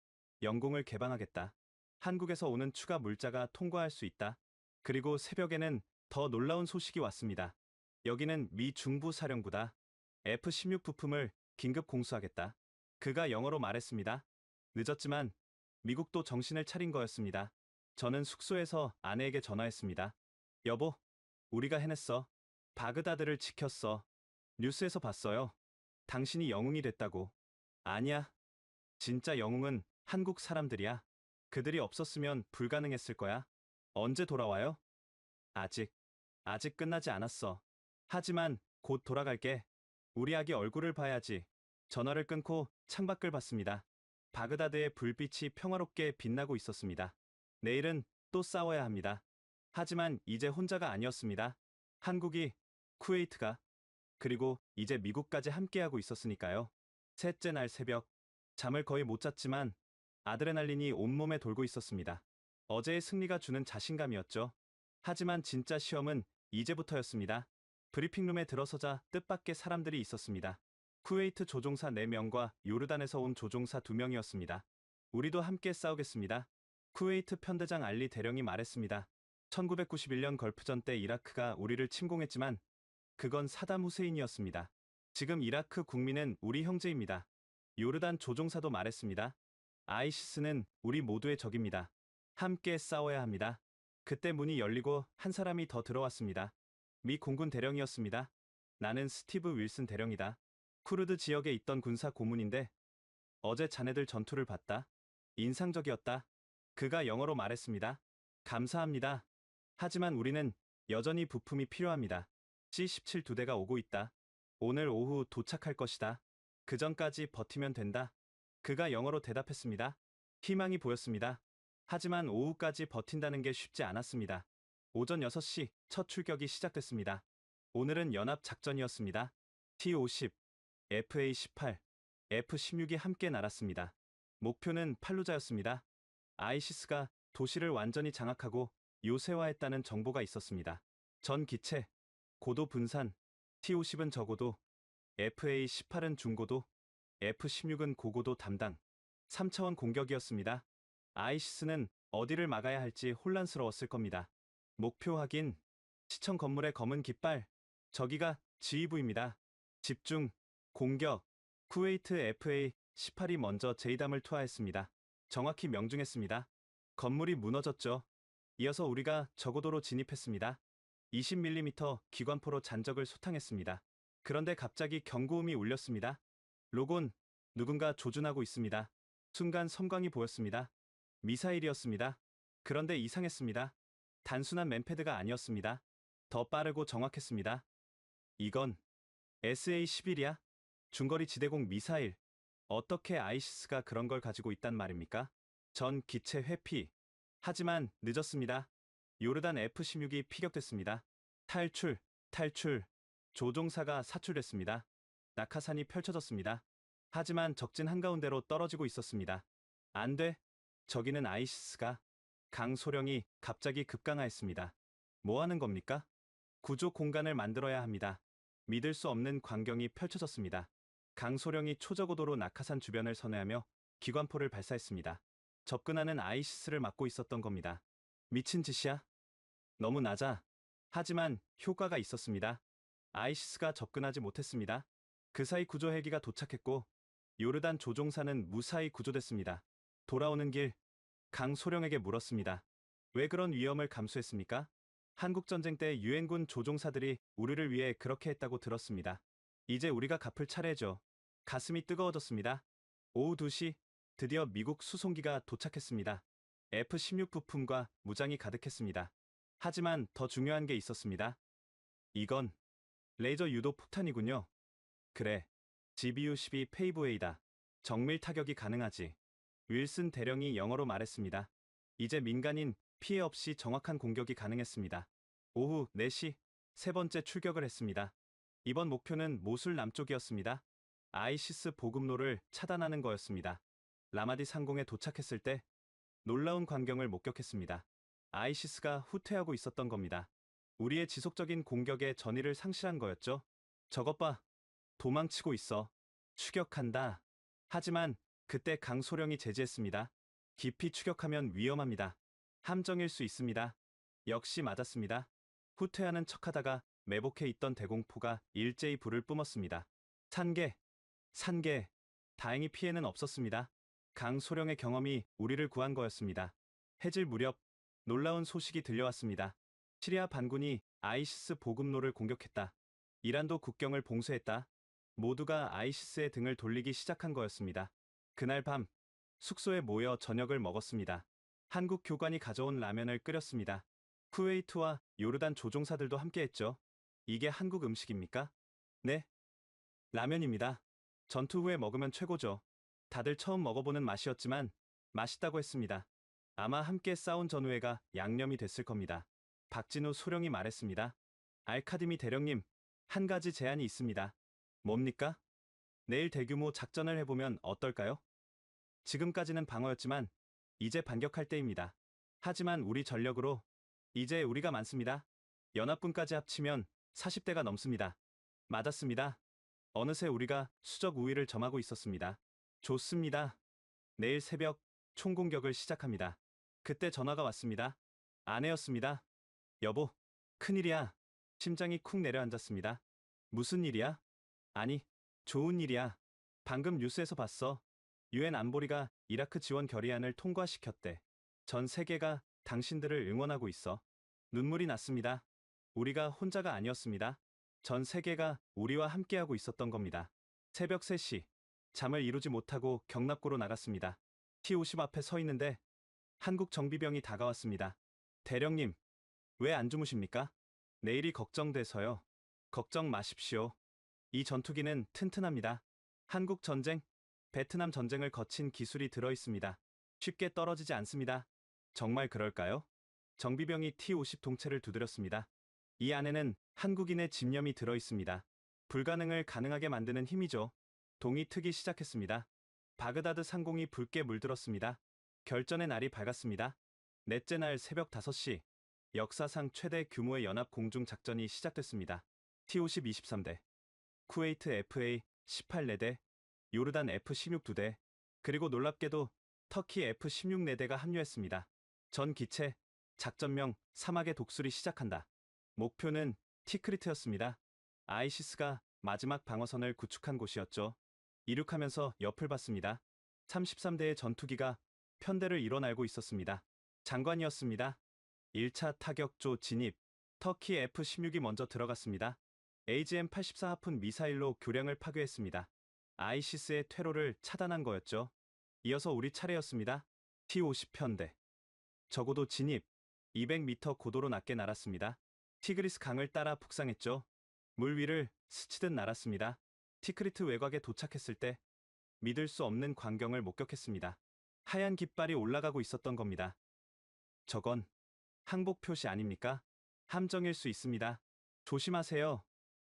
영공을 개방하겠다. 한국에서 오는 추가 물자가 통과할 수 있다. 그리고 새벽에는 더 놀라운 소식이 왔습니다. 여기는 미 중부 사령부다. F-16 부품을 긴급 공수하겠다. 그가 영어로 말했습니다. 늦었지만 미국도 정신을 차린 거였습니다. 저는 숙소에서 아내에게 전화했습니다. 여보, 우리가 해냈어. 바그다드를 지켰어. 뉴스에서 봤어요. 당신이 영웅이 됐다고. 아니야. 진짜 영웅은 한국 사람들이야. 그들이 없었으면 불가능했을 거야. 언제 돌아와요? 아직 끝나지 않았어. 하지만 곧 돌아갈게. 우리 아기 얼굴을 봐야지. 전화를 끊고 창밖을 봤습니다. 바그다드의 불빛이 평화롭게 빛나고 있었습니다. 내일은 또 싸워야 합니다. 하지만 이제 혼자가 아니었습니다. 한국이, 쿠웨이트가, 그리고 이제 미국까지 함께하고 있었으니까요. 셋째 날 새벽, 잠을 거의 못 잤지만 아드레날린이 온몸에 돌고 있었습니다. 어제의 승리가 주는 자신감이었죠. 하지만 진짜 시험은 이제부터였습니다. 브리핑룸에 들어서자 뜻밖의 사람들이 있었습니다. 쿠웨이트 조종사 4명과 요르단에서 온 조종사 2명이었습니다. 우리도 함께 싸우겠습니다. 쿠웨이트 편대장 알리 대령이 말했습니다. 1991년 걸프전 때 이라크가 우리를 침공했지만 그건 사담 후세인이었습니다. 지금 이라크 국민은 우리 형제입니다. 요르단 조종사도 말했습니다. 아이시스는 우리 모두의 적입니다. 함께 싸워야 합니다. 그때 문이 열리고 한 사람이 더 들어왔습니다. 미 공군 대령이었습니다. 나는 스티브 윌슨 대령이다. 쿠르드 지역에 있던 군사 고문인데 어제 자네들 전투를 봤다. 인상적이었다. 그가 영어로 말했습니다. 감사합니다. 하지만 우리는 여전히 부품이 필요합니다. C-17 두 대가 오고 있다. 오늘 오후 도착할 것이다. 그 전까지 버티면 된다. 그가 영어로 대답했습니다. 희망이 보였습니다. 하지만 오후까지 버틴다는 게 쉽지 않았습니다. 오전 6시 첫 출격이 시작됐습니다. 오늘은 연합 작전이었습니다. T-50, FA-18, F-16이 함께 날았습니다. 목표는 팔루자였습니다. 아이시스가 도시를 완전히 장악하고 요새화했다는 정보가 있었습니다. 전 기체, 고도 분산, T-50은 저고도, FA-18은 중고도, F-16은 고고도 담당, 3차원 공격이었습니다. 아이시스는 어디를 막아야 할지 혼란스러웠을 겁니다. 목표 확인, 시청 건물의 검은 깃발, 저기가 지휘부입니다. 집중, 공격, 쿠웨이트 FA-18이 먼저 제이담을 투하했습니다. 정확히 명중했습니다. 건물이 무너졌죠. 이어서 우리가 저고도로 진입했습니다. 20mm 기관포로 잔적을 소탕했습니다. 그런데 갑자기 경고음이 울렸습니다. 로곤, 누군가 조준하고 있습니다. 순간 섬광이 보였습니다. 미사일이었습니다. 그런데 이상했습니다. 단순한 맨패드가 아니었습니다. 더 빠르고 정확했습니다. 이건 SA-11이야? 중거리 지대공 미사일. 어떻게 아이시스가 그런 걸 가지고 있단 말입니까? 전 기체 회피. 하지만 늦었습니다. 요르단 F-16이 피격됐습니다. 탈출. 조종사가 사출됐습니다. 낙하산이 펼쳐졌습니다. 하지만 적진 한가운데로 떨어지고 있었습니다. 안 돼. 저기는 아이시스가. 강소령이 갑자기 급강하했습니다. 뭐 하는 겁니까? 구조 공간을 만들어야 합니다. 믿을 수 없는 광경이 펼쳐졌습니다. 강소령이 초저고도로 낙하산 주변을 선회하며 기관포를 발사했습니다. 접근하는 아이시스를 막고 있었던 겁니다. 미친 짓이야? 너무 낮아. 하지만 효과가 있었습니다. 아이시스가 접근하지 못했습니다. 그 사이 구조 헬기가 도착했고 요르단 조종사는 무사히 구조됐습니다. 돌아오는 길, 강소령에게 물었습니다. 왜 그런 위험을 감수했습니까? 한국전쟁 때 유엔군 조종사들이 우리를 위해 그렇게 했다고 들었습니다. 이제 우리가 갚을 차례죠. 가슴이 뜨거워졌습니다. 오후 2시, 드디어 미국 수송기가 도착했습니다. F-16 부품과 무장이 가득했습니다. 하지만 더 중요한 게 있었습니다. 이건 레이저 유도 폭탄이군요. 그래, GBU-12 페이브웨이다. 정밀 타격이 가능하지. 윌슨 대령이 영어로 말했습니다. 이제 민간인 피해 없이 정확한 공격이 가능했습니다. 오후 4시 세 번째 출격을 했습니다. 이번 목표는 모술 남쪽이었습니다. 아이시스 보급로를 차단하는 거였습니다. 라마디 상공에 도착했을 때 놀라운 광경을 목격했습니다. 아이시스가 후퇴하고 있었던 겁니다. 우리의 지속적인 공격에 전의를 상실한 거였죠. 저것 봐. 도망치고 있어. 추격한다. 하지만 그때 강소령이 제지했습니다. 깊이 추격하면 위험합니다. 함정일 수 있습니다. 역시 맞았습니다. 후퇴하는 척하다가 매복해 있던 대공포가 일제히 불을 뿜었습니다. 산계. 다행히 피해는 없었습니다. 강소령의 경험이 우리를 구한 거였습니다. 해질 무렵 놀라운 소식이 들려왔습니다. 시리아 반군이 아이시스 보급로를 공격했다. 이란도 국경을 봉쇄했다. 모두가 아이시스의 등을 돌리기 시작한 거였습니다. 그날 밤 숙소에 모여 저녁을 먹었습니다. 한국 교관이 가져온 라면을 끓였습니다. 쿠웨이트와 요르단 조종사들도 함께했죠. 이게 한국 음식입니까? 네. 라면입니다. 전투 후에 먹으면 최고죠. 다들 처음 먹어보는 맛이었지만 맛있다고 했습니다. 아마 함께 싸운 전우회가 양념이 됐을 겁니다. 박진우 소령이 말했습니다. 알카디미 대령님, 한 가지 제안이 있습니다. 뭡니까? 내일 대규모 작전을 해보면 어떨까요? 지금까지는 방어였지만 이제 반격할 때입니다. 하지만 우리 전력으로 이제 우리가 많습니다. 연합군까지 합치면 40대가 넘습니다. 맞았습니다. 어느새 우리가 수적 우위를 점하고 있었습니다. 좋습니다. 내일 새벽 총공격을 시작합니다. 그때 전화가 왔습니다. 아내였습니다. 여보, 큰일이야. 심장이 쿵 내려앉았습니다. 무슨 일이야? 아니, 좋은 일이야. 방금 뉴스에서 봤어. 유엔 안보리가 이라크 지원 결의안을 통과시켰대. 전 세계가 당신들을 응원하고 있어. 눈물이 났습니다. 우리가 혼자가 아니었습니다. 전 세계가 우리와 함께하고 있었던 겁니다. 새벽 3시, 잠을 이루지 못하고 경납고로 나갔습니다. T-50 앞에 서 있는데 한국 정비병이 다가왔습니다. 대령님, 왜 안 주무십니까? 내일이 걱정돼서요. 걱정 마십시오. 이 전투기는 튼튼합니다. 한국 전쟁, 베트남 전쟁을 거친 기술이 들어 있습니다. 쉽게 떨어지지 않습니다. 정말 그럴까요? 정비병이 T-50 동체를 두드렸습니다. 이 안에는 한국인의 집념이 들어 있습니다. 불가능을 가능하게 만드는 힘이죠. 동이 트기 시작했습니다. 바그다드 상공이 붉게 물들었습니다. 결전의 날이 밝았습니다. 넷째 날 새벽 5시, 역사상 최대 규모의 연합 공중 작전이 시작됐습니다. T-50 23대, 쿠웨이트 FA 18대, 요르단 F-16 2대, 그리고 놀랍게도 터키 F-16 4대가 합류했습니다. 전 기체, 작전명 사막의 독수리 시작한다. 목표는 티크리트였습니다. 아이시스가 마지막 방어선을 구축한 곳이었죠. 이륙하면서 옆을 봤습니다. 33대의 전투기가 편대를 일어날고 있었습니다. 장관이었습니다. 1차 타격조 진입, 터키 F-16이 먼저 들어갔습니다. AGM-84 하푼 미사일로 교량을 파괴했습니다. 아이시스의 퇴로를 차단한 거였죠. 이어서 우리 차례였습니다. T-50 편대. 적어도 진입, 200m 고도로 낮게 날았습니다. 티그리스 강을 따라 북상했죠. 물 위를 스치듯 날았습니다. 티크리트 외곽에 도착했을 때 믿을 수 없는 광경을 목격했습니다. 하얀 깃발이 올라가고 있었던 겁니다. 저건 항복 표시 아닙니까? 함정일 수 있습니다. 조심하세요.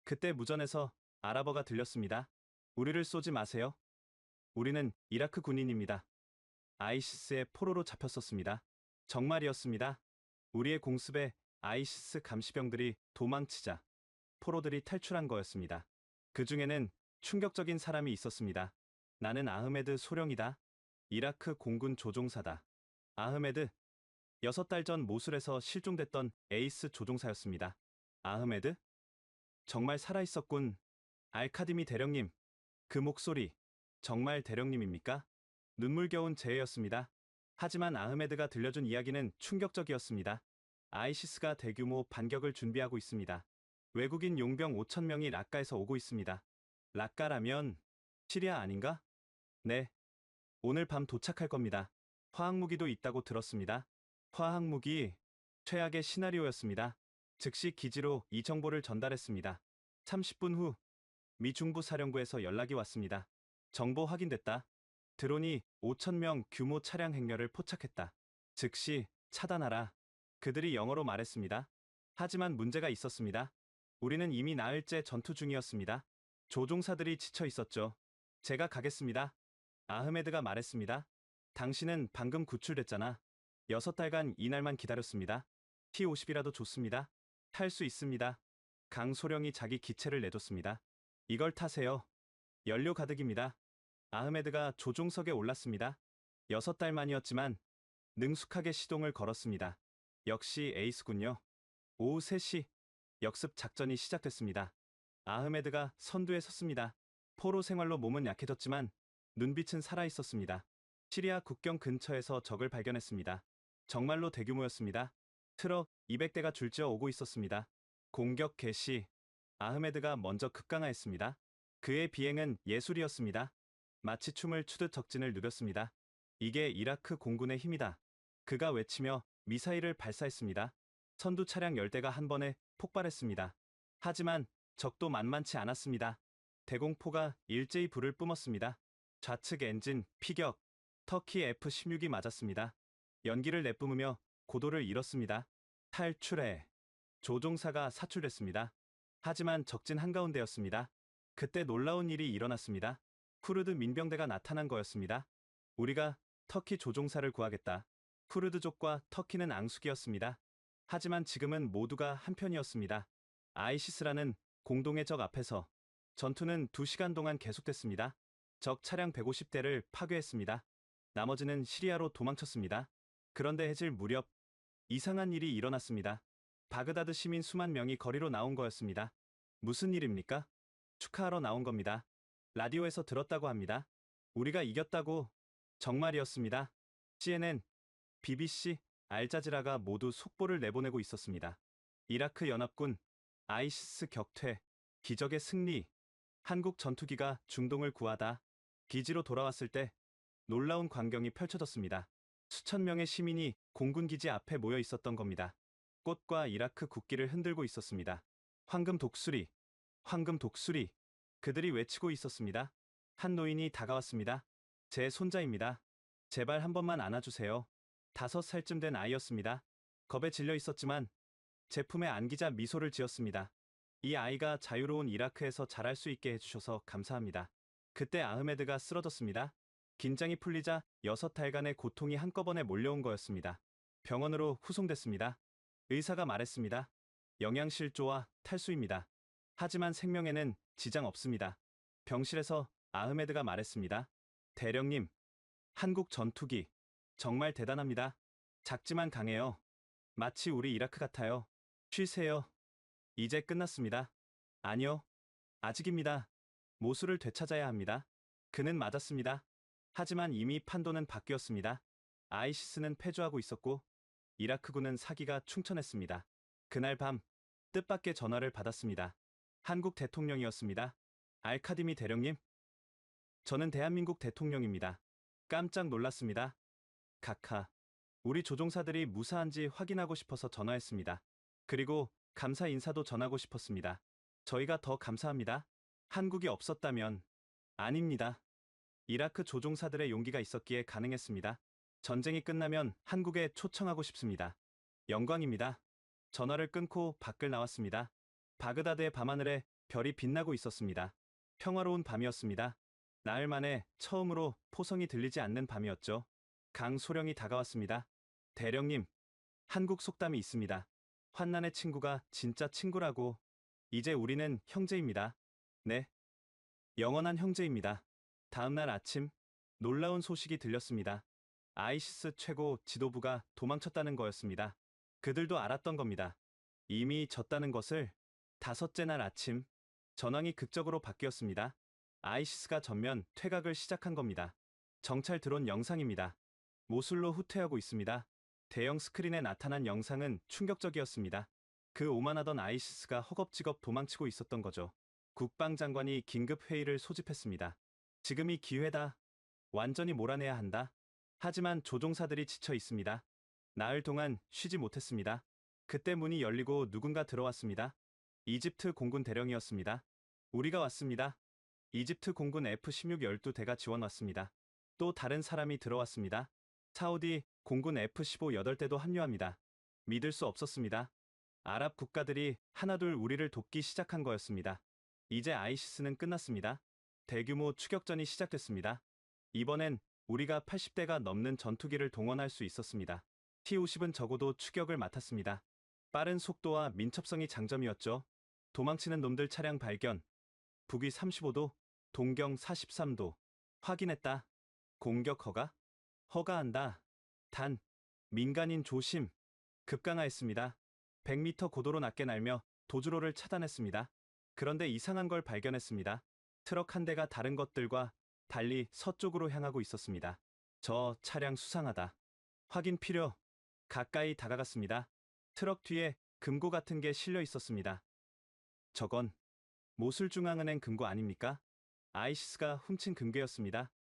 그때 무전에서 아랍어가 들렸습니다. 우리를 쏘지 마세요. 우리는 이라크 군인입니다. 아이시스의 포로로 잡혔었습니다. 정말이었습니다. 우리의 공습에 아이시스 감시병들이 도망치자 포로들이 탈출한 거였습니다. 그 중에는 충격적인 사람이 있었습니다. 나는 아흐메드 소령이다. 이라크 공군 조종사다. 아흐메드, 6달 전 모술에서 실종됐던 에이스 조종사였습니다. 아흐메드? 정말 살아있었군. 알카디미 대령님, 그 목소리, 정말 대령님입니까? 눈물겨운 재해였습니다. 하지만 아흐메드가 들려준 이야기는 충격적이었습니다. 아이시스가 대규모 반격을 준비하고 있습니다. 외국인 용병 5,000명이 락카에서 오고 있습니다. 락카라면 시리아 아닌가? 네. 오늘 밤 도착할 겁니다. 화학무기도 있다고 들었습니다. 화학무기, 최악의 시나리오였습니다. 즉시 기지로 이 정보를 전달했습니다. 30분 후, 미 중부 사령부에서 연락이 왔습니다. 정보 확인됐다. 드론이 5,000명 규모 차량 행렬을 포착했다. 즉시 차단하라. 그들이 영어로 말했습니다. 하지만 문제가 있었습니다. 우리는 이미 나흘째 전투 중이었습니다. 조종사들이 지쳐 있었죠. 제가 가겠습니다. 아흐메드가 말했습니다. 당신은 방금 구출됐잖아. 6달간 이날만 기다렸습니다. T-50이라도 좋습니다. 탈 수 있습니다. 강소령이 자기 기체를 내줬습니다. 이걸 타세요. 연료 가득입니다. 아흐메드가 조종석에 올랐습니다. 6달 만이었지만 능숙하게 시동을 걸었습니다. 역시 에이스군요. 오후 3시, 역습 작전이 시작됐습니다. 아흐메드가 선두에 섰습니다. 포로 생활로 몸은 약해졌지만 눈빛은 살아있었습니다. 시리아 국경 근처에서 적을 발견했습니다. 정말로 대규모였습니다. 트럭 200대가 줄지어 오고 있었습니다. 공격 개시, 아흐메드가 먼저 급강하했습니다. 그의 비행은 예술이었습니다. 마치 춤을 추듯 적진을 누볐습니다. 이게 이라크 공군의 힘이다. 그가 외치며 미사일을 발사했습니다. 선두 차량 10대가 한 번에 폭발했습니다. 하지만 적도 만만치 않았습니다. 대공포가 일제히 불을 뿜었습니다. 좌측 엔진 피격, 터키 F-16이 맞았습니다. 연기를 내뿜으며 고도를 잃었습니다. 탈출해. 조종사가 사출됐습니다. 하지만 적진 한가운데였습니다. 그때 놀라운 일이 일어났습니다. 쿠르드 민병대가 나타난 거였습니다. 우리가 터키 조종사를 구하겠다. 쿠르드족과 터키는 앙숙이었습니다. 하지만 지금은 모두가 한편이었습니다. 아이시스라는 공동의 적 앞에서 전투는 2시간 동안 계속됐습니다. 적 차량 150대를 파괴했습니다. 나머지는 시리아로 도망쳤습니다. 그런데 해질 무렵 이상한 일이 일어났습니다. 바그다드 시민 수만 명이 거리로 나온 거였습니다. 무슨 일입니까? 축하하러 나온 겁니다. 라디오에서 들었다고 합니다. 우리가 이겼다고. 정말이었습니다. CNN, BBC, 알자지라가 모두 속보를 내보내고 있었습니다. 이라크 연합군, 아이시스 격퇴, 기적의 승리, 한국 전투기가 중동을 구하다. 기지로 돌아왔을 때 놀라운 광경이 펼쳐졌습니다. 수천 명의 시민이 공군 기지 앞에 모여 있었던 겁니다. 벚꽃과 이라크 국기를 흔들고 있었습니다. 황금 독수리, 황금 독수리. 그들이 외치고 있었습니다. 한 노인이 다가왔습니다. 제 손자입니다. 제발 한 번만 안아주세요. 5살쯤 된 아이였습니다. 겁에 질려 있었지만 제 품에 안기자 미소를 지었습니다. 이 아이가 자유로운 이라크에서 자랄 수 있게 해주셔서 감사합니다. 그때 아흐메드가 쓰러졌습니다. 긴장이 풀리자 6달간의 고통이 한꺼번에 몰려온 거였습니다. 병원으로 후송됐습니다. 의사가 말했습니다. 영양실조와 탈수입니다. 하지만 생명에는 지장 없습니다. 병실에서 아흐메드가 말했습니다. 대령님, 한국 전투기 정말 대단합니다. 작지만 강해요. 마치 우리 이라크 같아요. 쉬세요. 이제 끝났습니다. 아니요. 아직입니다. 모수를 되찾아야 합니다. 그는 맞았습니다. 하지만 이미 판도는 바뀌었습니다. 아이시스는 패주하고 있었고 이라크군은 사기가 충천했습니다. 그날 밤 뜻밖의 전화를 받았습니다. 한국 대통령이었습니다. 알카디미 대령님. 저는 대한민국 대통령입니다. 깜짝 놀랐습니다. 카카. 우리 조종사들이 무사한지 확인하고 싶어서 전화했습니다. 그리고 감사 인사도 전하고 싶었습니다. 저희가 더 감사합니다. 한국이 없었다면. 아닙니다. 이라크 조종사들의 용기가 있었기에 가능했습니다. 전쟁이 끝나면 한국에 초청하고 싶습니다. 영광입니다. 전화를 끊고 밖을 나왔습니다. 바그다드의 밤하늘에 별이 빛나고 있었습니다. 평화로운 밤이었습니다. 나흘 만에 처음으로 포성이 들리지 않는 밤이었죠. 강소령이 다가왔습니다. 대령님, 한국 속담이 있습니다. 환난의 친구가 진짜 친구라고. 이제 우리는 형제입니다. 네. 영원한 형제입니다. 다음날 아침, 놀라운 소식이 들렸습니다. 아이시스 최고 지도부가 도망쳤다는 거였습니다. 그들도 알았던 겁니다. 이미 졌다는 것을. 5째 날 아침, 전황이 극적으로 바뀌었습니다. 아이시스가 전면 퇴각을 시작한 겁니다. 정찰 드론 영상입니다. 모술로 후퇴하고 있습니다. 대형 스크린에 나타난 영상은 충격적이었습니다. 그 오만하던 아이시스가 허겁지겁 도망치고 있었던 거죠. 국방장관이 긴급 회의를 소집했습니다. 지금이 기회다. 완전히 몰아내야 한다. 하지만 조종사들이 지쳐 있습니다. 나흘 동안 쉬지 못했습니다. 그때 문이 열리고 누군가 들어왔습니다. 이집트 공군 대령이었습니다. 우리가 왔습니다. 이집트 공군 F-16 12대가 지원 왔습니다. 또 다른 사람이 들어왔습니다. 사우디 공군 F-15 8대도 합류합니다. 믿을 수 없었습니다. 아랍 국가들이 하나둘 우리를 돕기 시작한 거였습니다. 이제 아이시스는 끝났습니다. 대규모 추격전이 시작됐습니다. 이번엔 우리가 80대가 넘는 전투기를 동원할 수 있었습니다. T-50은 적어도 추격을 맡았습니다. 빠른 속도와 민첩성이 장점이었죠. 도망치는 놈들 차량 발견. 북위 35도, 동경 43도. 확인했다. 공격 허가? 허가한다. 단, 민간인 조심. 급강하했습니다. 100m 고도로 낮게 날며 도주로를 차단했습니다. 그런데 이상한 걸 발견했습니다. 트럭 한 대가 다른 것들과 달리 서쪽으로 향하고 있었습니다. 저 차량 수상하다. 확인 필요. 가까이 다가갔습니다. 트럭 뒤에 금고 같은 게 실려 있었습니다. 저건 모술중앙은행 금고 아닙니까? 아이시스가 훔친 금괴였습니다.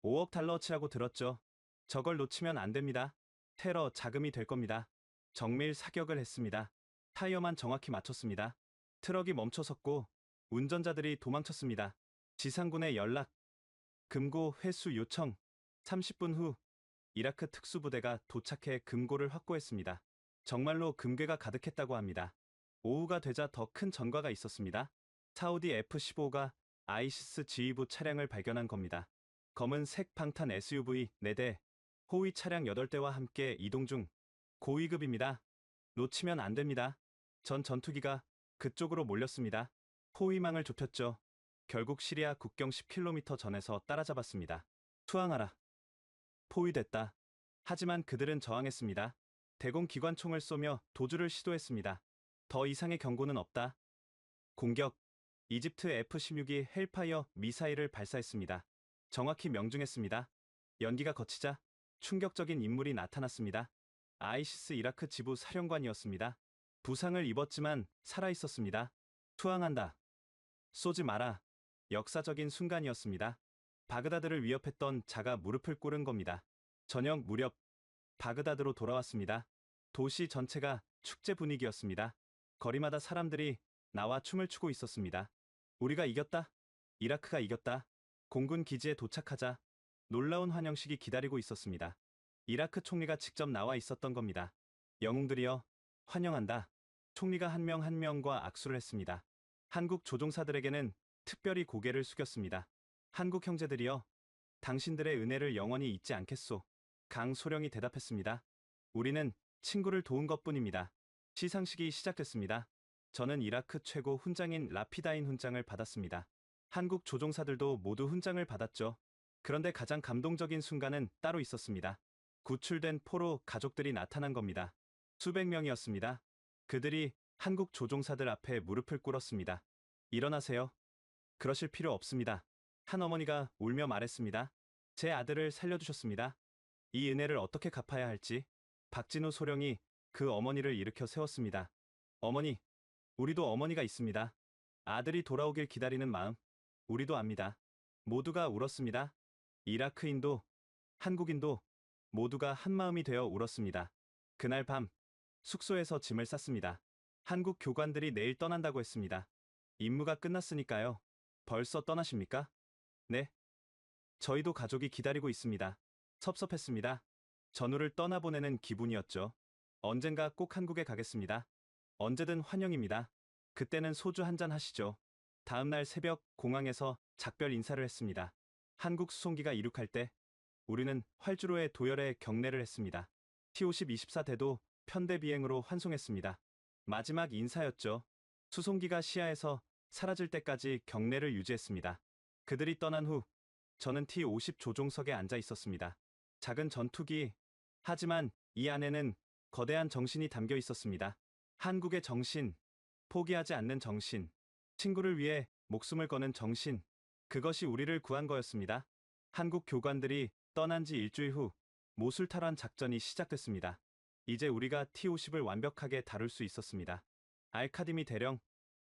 5억 달러어치라고 들었죠. 저걸 놓치면 안 됩니다. 테러 자금이 될 겁니다. 정밀 사격을 했습니다. 타이어만 정확히 맞췄습니다. 트럭이 멈춰섰고 운전자들이 도망쳤습니다. 지상군에 연락. 금고 회수 요청. 30분 후 이라크 특수부대가 도착해 금고를 확보했습니다. 정말로 금괴가 가득했다고 합니다. 오후가 되자 더 큰 전과가 있었습니다. 사우디 F-15가 아이시스 지휘부 차량을 발견한 겁니다. 검은색 방탄 SUV 4대, 호위 차량 8대와 함께 이동 중. 고위급입니다. 놓치면 안 됩니다. 전 전투기가 그쪽으로 몰렸습니다. 호위망을 좁혔죠. 결국 시리아 국경 10km 전에서 따라잡았습니다. 투항하라. 포위됐다. 하지만 그들은 저항했습니다. 대공 기관총을 쏘며 도주를 시도했습니다. 더 이상의 경고는 없다. 공격. 이집트 F-16이 헬파이어 미사일을 발사했습니다. 정확히 명중했습니다. 연기가 거치자 충격적인 인물이 나타났습니다. 아이시스 이라크 지부 사령관이었습니다. 부상을 입었지만 살아있었습니다. 투항한다. 쏘지 마라. 역사적인 순간이었습니다. 바그다드를 위협했던 자가 무릎을 꿇은 겁니다. 저녁 무렵 바그다드로 돌아왔습니다. 도시 전체가 축제 분위기였습니다. 거리마다 사람들이 나와 춤을 추고 있었습니다. 우리가 이겼다. 이라크가 이겼다. 공군 기지에 도착하자 놀라운 환영식이 기다리고 있었습니다. 이라크 총리가 직접 나와 있었던 겁니다. 영웅들이여, 환영한다. 총리가 한 명 한 명과 악수를 했습니다. 한국 조종사들에게는 특별히 고개를 숙였습니다. 한국 형제들이여, 당신들의 은혜를 영원히 잊지 않겠소. 강소령이 대답했습니다. 우리는 친구를 도운 것뿐입니다. 시상식이 시작됐습니다. 저는 이라크 최고 훈장인 라피다인 훈장을 받았습니다. 한국 조종사들도 모두 훈장을 받았죠. 그런데 가장 감동적인 순간은 따로 있었습니다. 구출된 포로 가족들이 나타난 겁니다. 수백 명이었습니다. 그들이 한국 조종사들 앞에 무릎을 꿇었습니다. 일어나세요. 그러실 필요 없습니다. 한 어머니가 울며 말했습니다. 제 아들을 살려주셨습니다. 이 은혜를 어떻게 갚아야 할지. 박진우 소령이 그 어머니를 일으켜 세웠습니다. 어머니, 우리도 어머니가 있습니다. 아들이 돌아오길 기다리는 마음, 우리도 압니다. 모두가 울었습니다. 이라크인도, 한국인도 모두가 한마음이 되어 울었습니다. 그날 밤, 숙소에서 짐을 쌌습니다. 한국 교관들이 내일 떠난다고 했습니다. 임무가 끝났으니까요. 벌써 떠나십니까? 네. 저희도 가족이 기다리고 있습니다. 섭섭했습니다. 전우를 떠나보내는 기분이었죠. 언젠가 꼭 한국에 가겠습니다. 언제든 환영입니다. 그때는 소주 한잔 하시죠. 다음 날 새벽 공항에서 작별 인사를 했습니다. 한국 수송기가 이륙할 때 우리는 활주로에 도열해 경례를 했습니다. T-50-24대도 편대 비행으로 환송했습니다. 마지막 인사였죠. 수송기가 시야에서 사라질 때까지 경례를 유지했습니다. 그들이 떠난 후 저는 T-50 조종석에 앉아 있었습니다. 작은 전투기, 하지만 이 안에는 거대한 정신이 담겨 있었습니다. 한국의 정신, 포기하지 않는 정신, 친구를 위해 목숨을 거는 정신, 그것이 우리를 구한 거였습니다. 한국 교관들이 떠난 지 일주일 후 모술 탈환 작전이 시작됐습니다. 이제 우리가 T-50을 완벽하게 다룰 수 있었습니다. 알카디미 대령,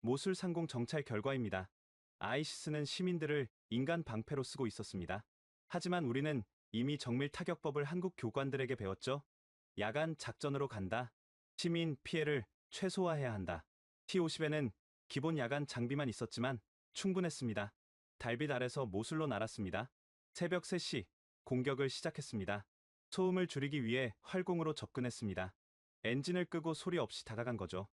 모술 상공 정찰 결과입니다. 아이시스는 시민들을 인간 방패로 쓰고 있었습니다. 하지만 우리는 이미 정밀 타격법을 한국 교관들에게 배웠죠. 야간 작전으로 간다. 시민 피해를 최소화해야 한다. T-50에는 기본 야간 장비만 있었지만 충분했습니다. 달빛 아래서 모술로 날았습니다. 새벽 3시 공격을 시작했습니다. 소음을 줄이기 위해 활공으로 접근했습니다. 엔진을 끄고 소리 없이 다가간 거죠.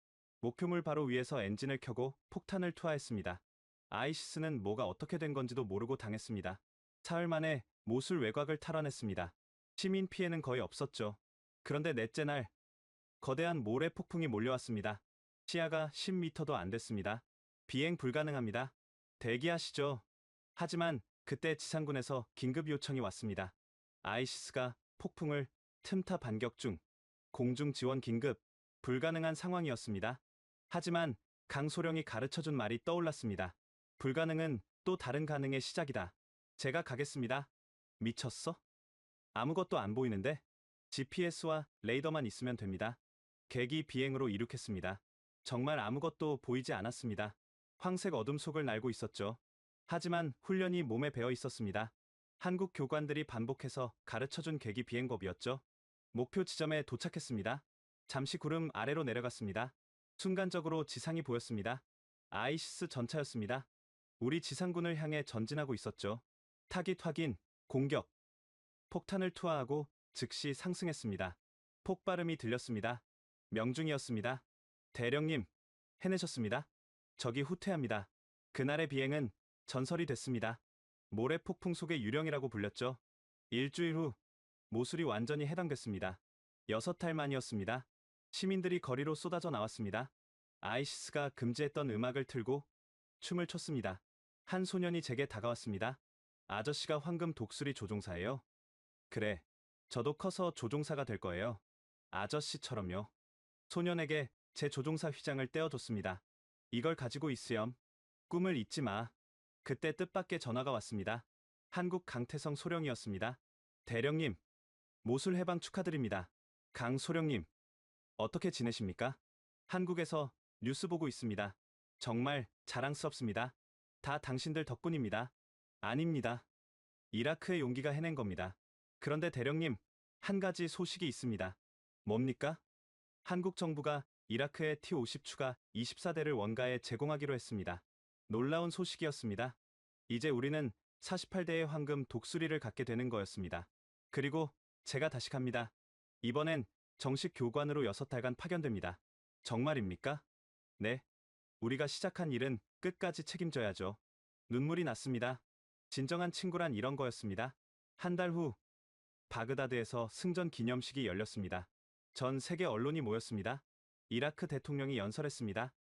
목표물 바로 위에서 엔진을 켜고 폭탄을 투하했습니다. 아이시스는 뭐가 어떻게 된 건지도 모르고 당했습니다. 사흘 만에 모술 외곽을 탈환했습니다. 시민 피해는 거의 없었죠. 그런데 넷째 날, 거대한 모래 폭풍이 몰려왔습니다. 시야가 10m도 안 됐습니다. 비행 불가능합니다. 대기하시죠. 하지만 그때 지상군에서 긴급 요청이 왔습니다. 아이시스가 폭풍을 틈타 반격 중, 공중 지원 긴급, 불가능한 상황이었습니다. 하지만 강소령이 가르쳐준 말이 떠올랐습니다. 불가능은 또 다른 가능의 시작이다. 제가 가겠습니다. 미쳤어? 아무것도 안 보이는데? GPS와 레이더만 있으면 됩니다. 계기 비행으로 이륙했습니다. 정말 아무것도 보이지 않았습니다. 황색 어둠 속을 날고 있었죠. 하지만 훈련이 몸에 배어 있었습니다. 한국 교관들이 반복해서 가르쳐준 계기 비행법이었죠. 목표 지점에 도착했습니다. 잠시 구름 아래로 내려갔습니다. 순간적으로 지상이 보였습니다. 아이시스 전차였습니다. 우리 지상군을 향해 전진하고 있었죠. 타깃 확인, 공격. 폭탄을 투하하고 즉시 상승했습니다. 폭발음이 들렸습니다. 명중이었습니다. 대령님, 해내셨습니다. 적이 후퇴합니다. 그날의 비행은 전설이 됐습니다. 모래 폭풍 속의 유령이라고 불렸죠. 일주일 후 모술이 완전히 해방됐습니다. 6달 만이었습니다. 시민들이 거리로 쏟아져 나왔습니다. 아이시스가 금지했던 음악을 틀고 춤을 췄습니다. 한 소년이 제게 다가왔습니다. 아저씨가 황금 독수리 조종사예요. 그래, 저도 커서 조종사가 될 거예요. 아저씨처럼요. 소년에게 제 조종사 휘장을 떼어줬습니다. 이걸 가지고 있으렴. 꿈을 잊지 마. 그때 뜻밖의 전화가 왔습니다. 한국 강태성 소령이었습니다. 대령님, 모술 해방 축하드립니다. 강 소령님, 어떻게 지내십니까? 한국에서 뉴스 보고 있습니다. 정말 자랑스럽습니다. 다 당신들 덕분입니다. 아닙니다. 이라크의 용기가 해낸 겁니다. 그런데 대령님, 한 가지 소식이 있습니다. 뭡니까? 한국 정부가 이라크에 T-50 추가 24대를 원가에 제공하기로 했습니다. 놀라운 소식이었습니다. 이제 우리는 48대의 황금 독수리를 갖게 되는 거였습니다. 그리고 제가 다시 갑니다. 이번엔 정식 교관으로 6달간 파견됩니다. 정말입니까? 네. 우리가 시작한 일은 끝까지 책임져야죠. 눈물이 났습니다. 진정한 친구란 이런 거였습니다. 한 달 후, 바그다드에서 승전 기념식이 열렸습니다. 전 세계 언론이 모였습니다. 이라크 대통령이 연설했습니다.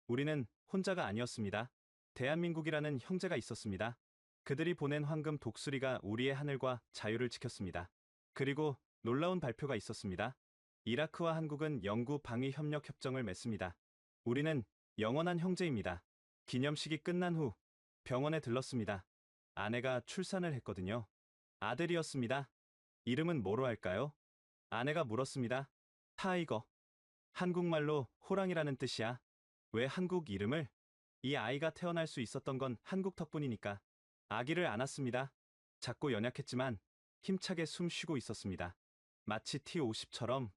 우리는 혼자가 아니었습니다. 대한민국이라는 형제가 있었습니다. 그들이 보낸 황금 독수리가 우리의 하늘과 자유를 지켰습니다. 그리고 놀라운 발표가 있었습니다. 이라크와 한국은 영구 방위 협력 협정을 맺습니다. 우리는 영원한 형제입니다. 기념식이 끝난 후 병원에 들렀습니다. 아내가 출산을 했거든요. 아들이었습니다. 이름은 뭐로 할까요? 아내가 물었습니다. 타이거. 한국말로 호랑이라는 뜻이야. 왜 한국 이름을? 이 아이가 태어날 수 있었던 건 한국 덕분이니까. 아기를 안았습니다. 작고 연약했지만 힘차게 숨 쉬고 있었습니다. 마치 T-50처럼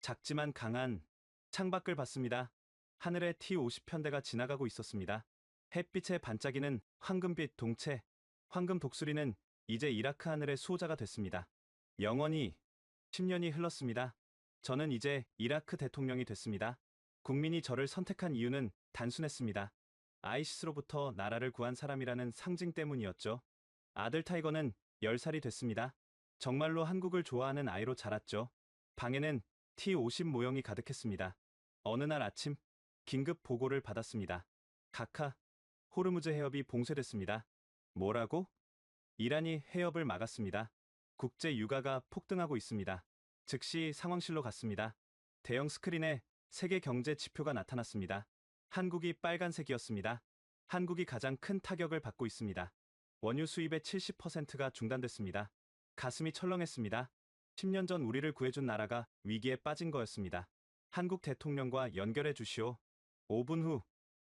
작지만 강한 창밖을 봤습니다. 하늘에 T-50 편대가 지나가고 있었습니다. 햇빛에 반짝이는 황금빛 동체, 황금 독수리는 이제 이라크 하늘의 수호자가 됐습니다. 영원히 10년이 흘렀습니다. 저는 이제 이라크 대통령이 됐습니다. 국민이 저를 선택한 이유는 단순했습니다. 아이시스로부터 나라를 구한 사람이라는 상징 때문이었죠. 아들 타이거는 10살이 됐습니다. 정말로 한국을 좋아하는 아이로 자랐죠. 방에는 T-50 모형이 가득했습니다. 어느 날 아침, 긴급 보고를 받았습니다. 카카, 호르무즈 해협이 봉쇄됐습니다. 뭐라고? 이란이 해협을 막았습니다. 국제 유가가 폭등하고 있습니다. 즉시 상황실로 갔습니다. 대형 스크린에 세계 경제 지표가 나타났습니다. 한국이 빨간색이었습니다. 한국이 가장 큰 타격을 받고 있습니다. 원유 수입의 70%가 중단됐습니다. 가슴이 철렁했습니다. 10년 전 우리를 구해준 나라가 위기에 빠진 거였습니다. 한국 대통령과 연결해 주시오. 5분 후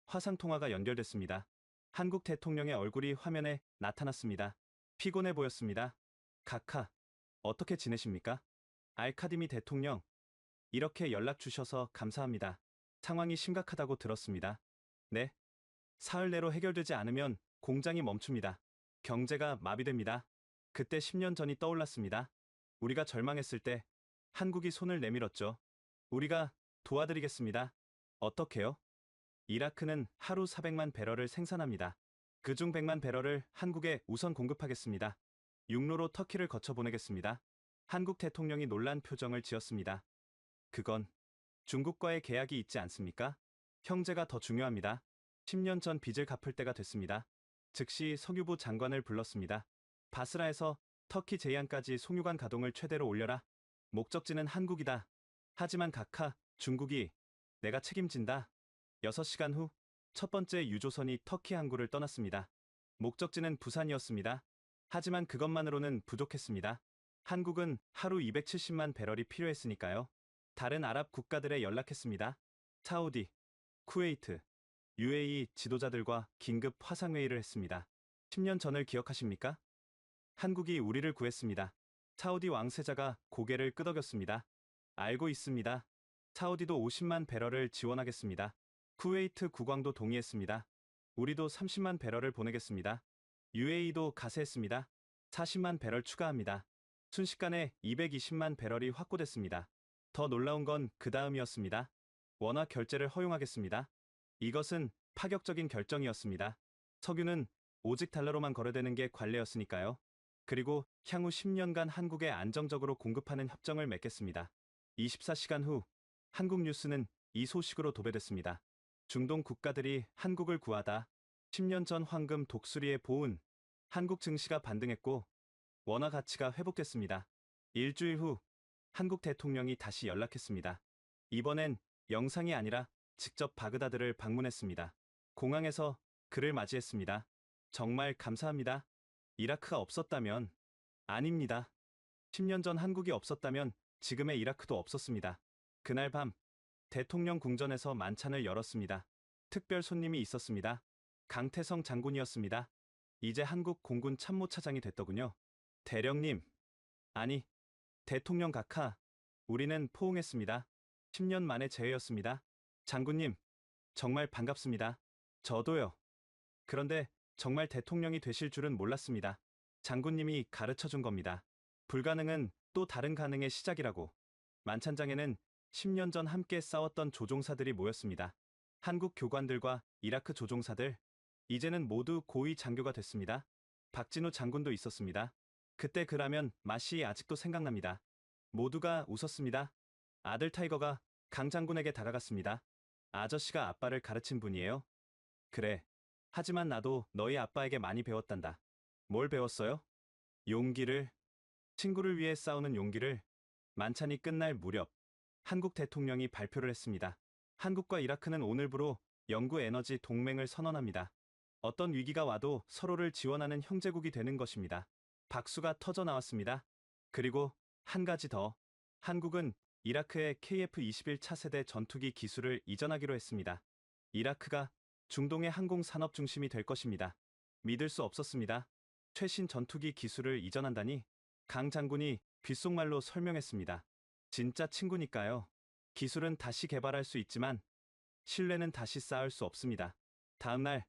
화상통화가 연결됐습니다. 한국 대통령의 얼굴이 화면에 나타났습니다. 피곤해 보였습니다. 카카, 어떻게 지내십니까? 알카디미 대통령, 이렇게 연락 주셔서 감사합니다. 상황이 심각하다고 들었습니다. 네. 사흘 내로 해결되지 않으면 공장이 멈춥니다. 경제가 마비됩니다. 그때 10년 전이 떠올랐습니다. 우리가 절망했을 때 한국이 손을 내밀었죠. 우리가 도와드리겠습니다. 어떻게요? 이라크는 하루 400만 배럴을 생산합니다. 그중 100만 배럴을 한국에 우선 공급하겠습니다. 육로로 터키를 거쳐 보내겠습니다. 한국 대통령이 놀란 표정을 지었습니다. 그건 중국과의 계약이 있지 않습니까? 형제가 더 중요합니다. 10년 전 빚을 갚을 때가 됐습니다. 즉시 석유부 장관을 불렀습니다. 바스라에서 터키 제이안까지 송유관 가동을 최대로 올려라. 목적지는 한국이다. 하지만 각하, 중국이 내가 책임진다. 6시간 후 첫 번째 유조선이 터키 항구를 떠났습니다. 목적지는 부산이었습니다. 하지만 그것만으로는 부족했습니다. 한국은 하루 270만 배럴이 필요했으니까요. 다른 아랍 국가들에 연락했습니다. 사우디, 쿠웨이트, UAE 지도자들과 긴급 화상회의를 했습니다. 10년 전을 기억하십니까? 한국이 우리를 구했습니다. 사우디 왕세자가 고개를 끄덕였습니다. 알고 있습니다. 사우디도 50만 배럴을 지원하겠습니다. 쿠웨이트 국왕도 동의했습니다. 우리도 30만 배럴을 보내겠습니다. UAE도 가세했습니다. 40만 배럴 추가합니다. 순식간에 220만 배럴이 확보됐습니다. 더 놀라운 건 그 다음이었습니다. 원화 결제를 허용하겠습니다. 이것은 파격적인 결정이었습니다. 석유는 오직 달러로만 거래되는 게 관례였으니까요. 그리고 향후 10년간 한국에 안정적으로 공급하는 협정을 맺겠습니다. 24시간 후 한국 뉴스는 이 소식으로 도배됐습니다. 중동 국가들이 한국을 구하다. 10년 전 황금 독수리의 보은. 한국 증시가 반등했고 원화 가치가 회복됐습니다. 일주일 후 한국 대통령이 다시 연락했습니다. 이번엔 영상이 아니라 직접 바그다드를 방문했습니다. 공항에서 그를 맞이했습니다. 정말 감사합니다. 이라크가 없었다면, 아닙니다. 10년 전 한국이 없었다면 지금의 이라크도 없었습니다. 그날 밤 대통령 궁전에서 만찬을 열었습니다. 특별 손님이 있었습니다. 강태성 장군이었습니다. 이제 한국 공군 참모차장이 됐더군요. 대령님, 아니, 대통령 각하, 우리는 포옹했습니다. 10년 만의 재회였습니다. 장군님, 정말 반갑습니다. 저도요. 그런데 정말 대통령이 되실 줄은 몰랐습니다. 장군님이 가르쳐 준 겁니다. 불가능은 또 다른 가능의 시작이라고. 만찬장에는 10년 전 함께 싸웠던 조종사들이 모였습니다. 한국 교관들과 이라크 조종사들, 이제는 모두 고위 장교가 됐습니다. 박진우 장군도 있었습니다. 그때 그 라면 맛이 아직도 생각납니다. 모두가 웃었습니다. 아들 타이거가 강 장군에게 다가갔습니다. 아저씨가 아빠를 가르친 분이에요. 그래. 하지만 나도 너희 아빠에게 많이 배웠단다. 뭘 배웠어요? 용기를, 친구를 위해 싸우는 용기를. 만찬이 끝날 무렵 한국 대통령이 발표를 했습니다. 한국과 이라크는 오늘부로 영구 에너지 동맹을 선언합니다. 어떤 위기가 와도 서로를 지원하는 형제국이 되는 것입니다. 박수가 터져 나왔습니다. 그리고 한 가지 더. 한국은 이라크에 KF-21 차세대 전투기 기술을 이전하기로 했습니다. 이라크가 중동의 항공 산업 중심이 될 것입니다. 믿을 수 없었습니다. 최신 전투기 기술을 이전한다니. 강 장군이 귓속말로 설명했습니다. 진짜 친구니까요. 기술은 다시 개발할 수 있지만 신뢰는 다시 쌓을 수 없습니다. 다음 날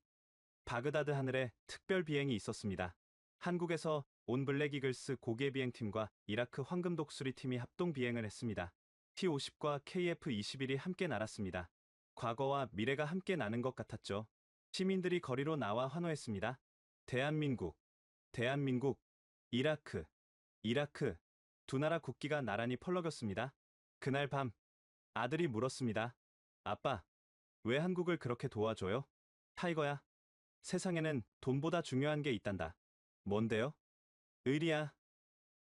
바그다드 하늘에 특별 비행이 있었습니다. 한국에서 온 블랙 이글스 고개 비행팀과 이라크 황금 독수리 팀이 합동 비행을 했습니다. T-50과 KF-21이 함께 날았습니다. 과거와 미래가 함께 나는 것 같았죠. 시민들이 거리로 나와 환호했습니다. 대한민국, 대한민국, 이라크, 이라크. 두 나라 국기가 나란히 펄럭였습니다. 그날 밤 아들이 물었습니다. 아빠, 왜 한국을 그렇게 도와줘요? 타이거야, 세상에는 돈보다 중요한 게 있단다. 뭔데요? 의리야.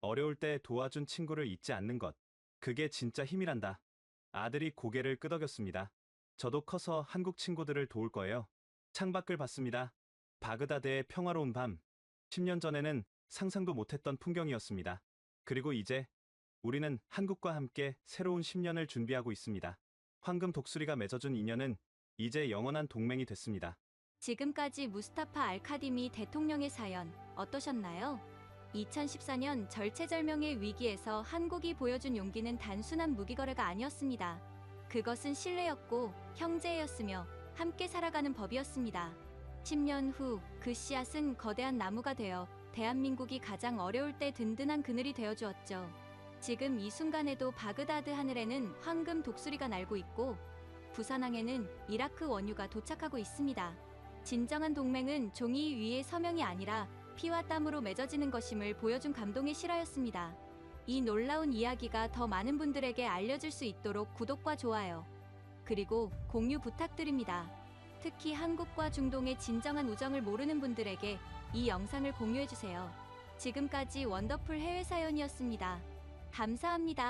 어려울 때 도와준 친구를 잊지 않는 것. 그게 진짜 힘이란다. 아들이 고개를 끄덕였습니다. 저도 커서 한국 친구들을 도울 거예요. 창밖을 봤습니다. 바그다드의 평화로운 밤. 10년 전에는 상상도 못했던 풍경이었습니다. 그리고 이제 우리는 한국과 함께 새로운 10년을 준비하고 있습니다. 황금 독수리가 맺어준 인연은 이제 영원한 동맹이 됐습니다. 지금까지 무스타파 알카디미 대통령의 사연 어떠셨나요? 2014년 절체절명의 위기에서 한국이 보여준 용기는 단순한 무기거래가 아니었습니다. 그것은 신뢰였고 형제였으며 함께 살아가는 법이었습니다. 10년 후 그 씨앗은 거대한 나무가 되어 대한민국이 가장 어려울 때 든든한 그늘이 되어주었죠. 지금 이 순간에도 바그다드 하늘에는 황금 독수리가 날고 있고 부산항에는 이라크 원유가 도착하고 있습니다. 진정한 동맹은 종이 위의 서명이 아니라 피와 땀으로 맺어지는 것임을 보여준 감동의 실화였습니다. 이 놀라운 이야기가 더 많은 분들에게 알려질 수 있도록 구독과 좋아요, 그리고 공유 부탁드립니다. 특히 한국과 중동의 진정한 우정을 모르는 분들에게 이 영상을 공유해주세요. 지금까지 원더풀 해외사연이었습니다. 감사합니다.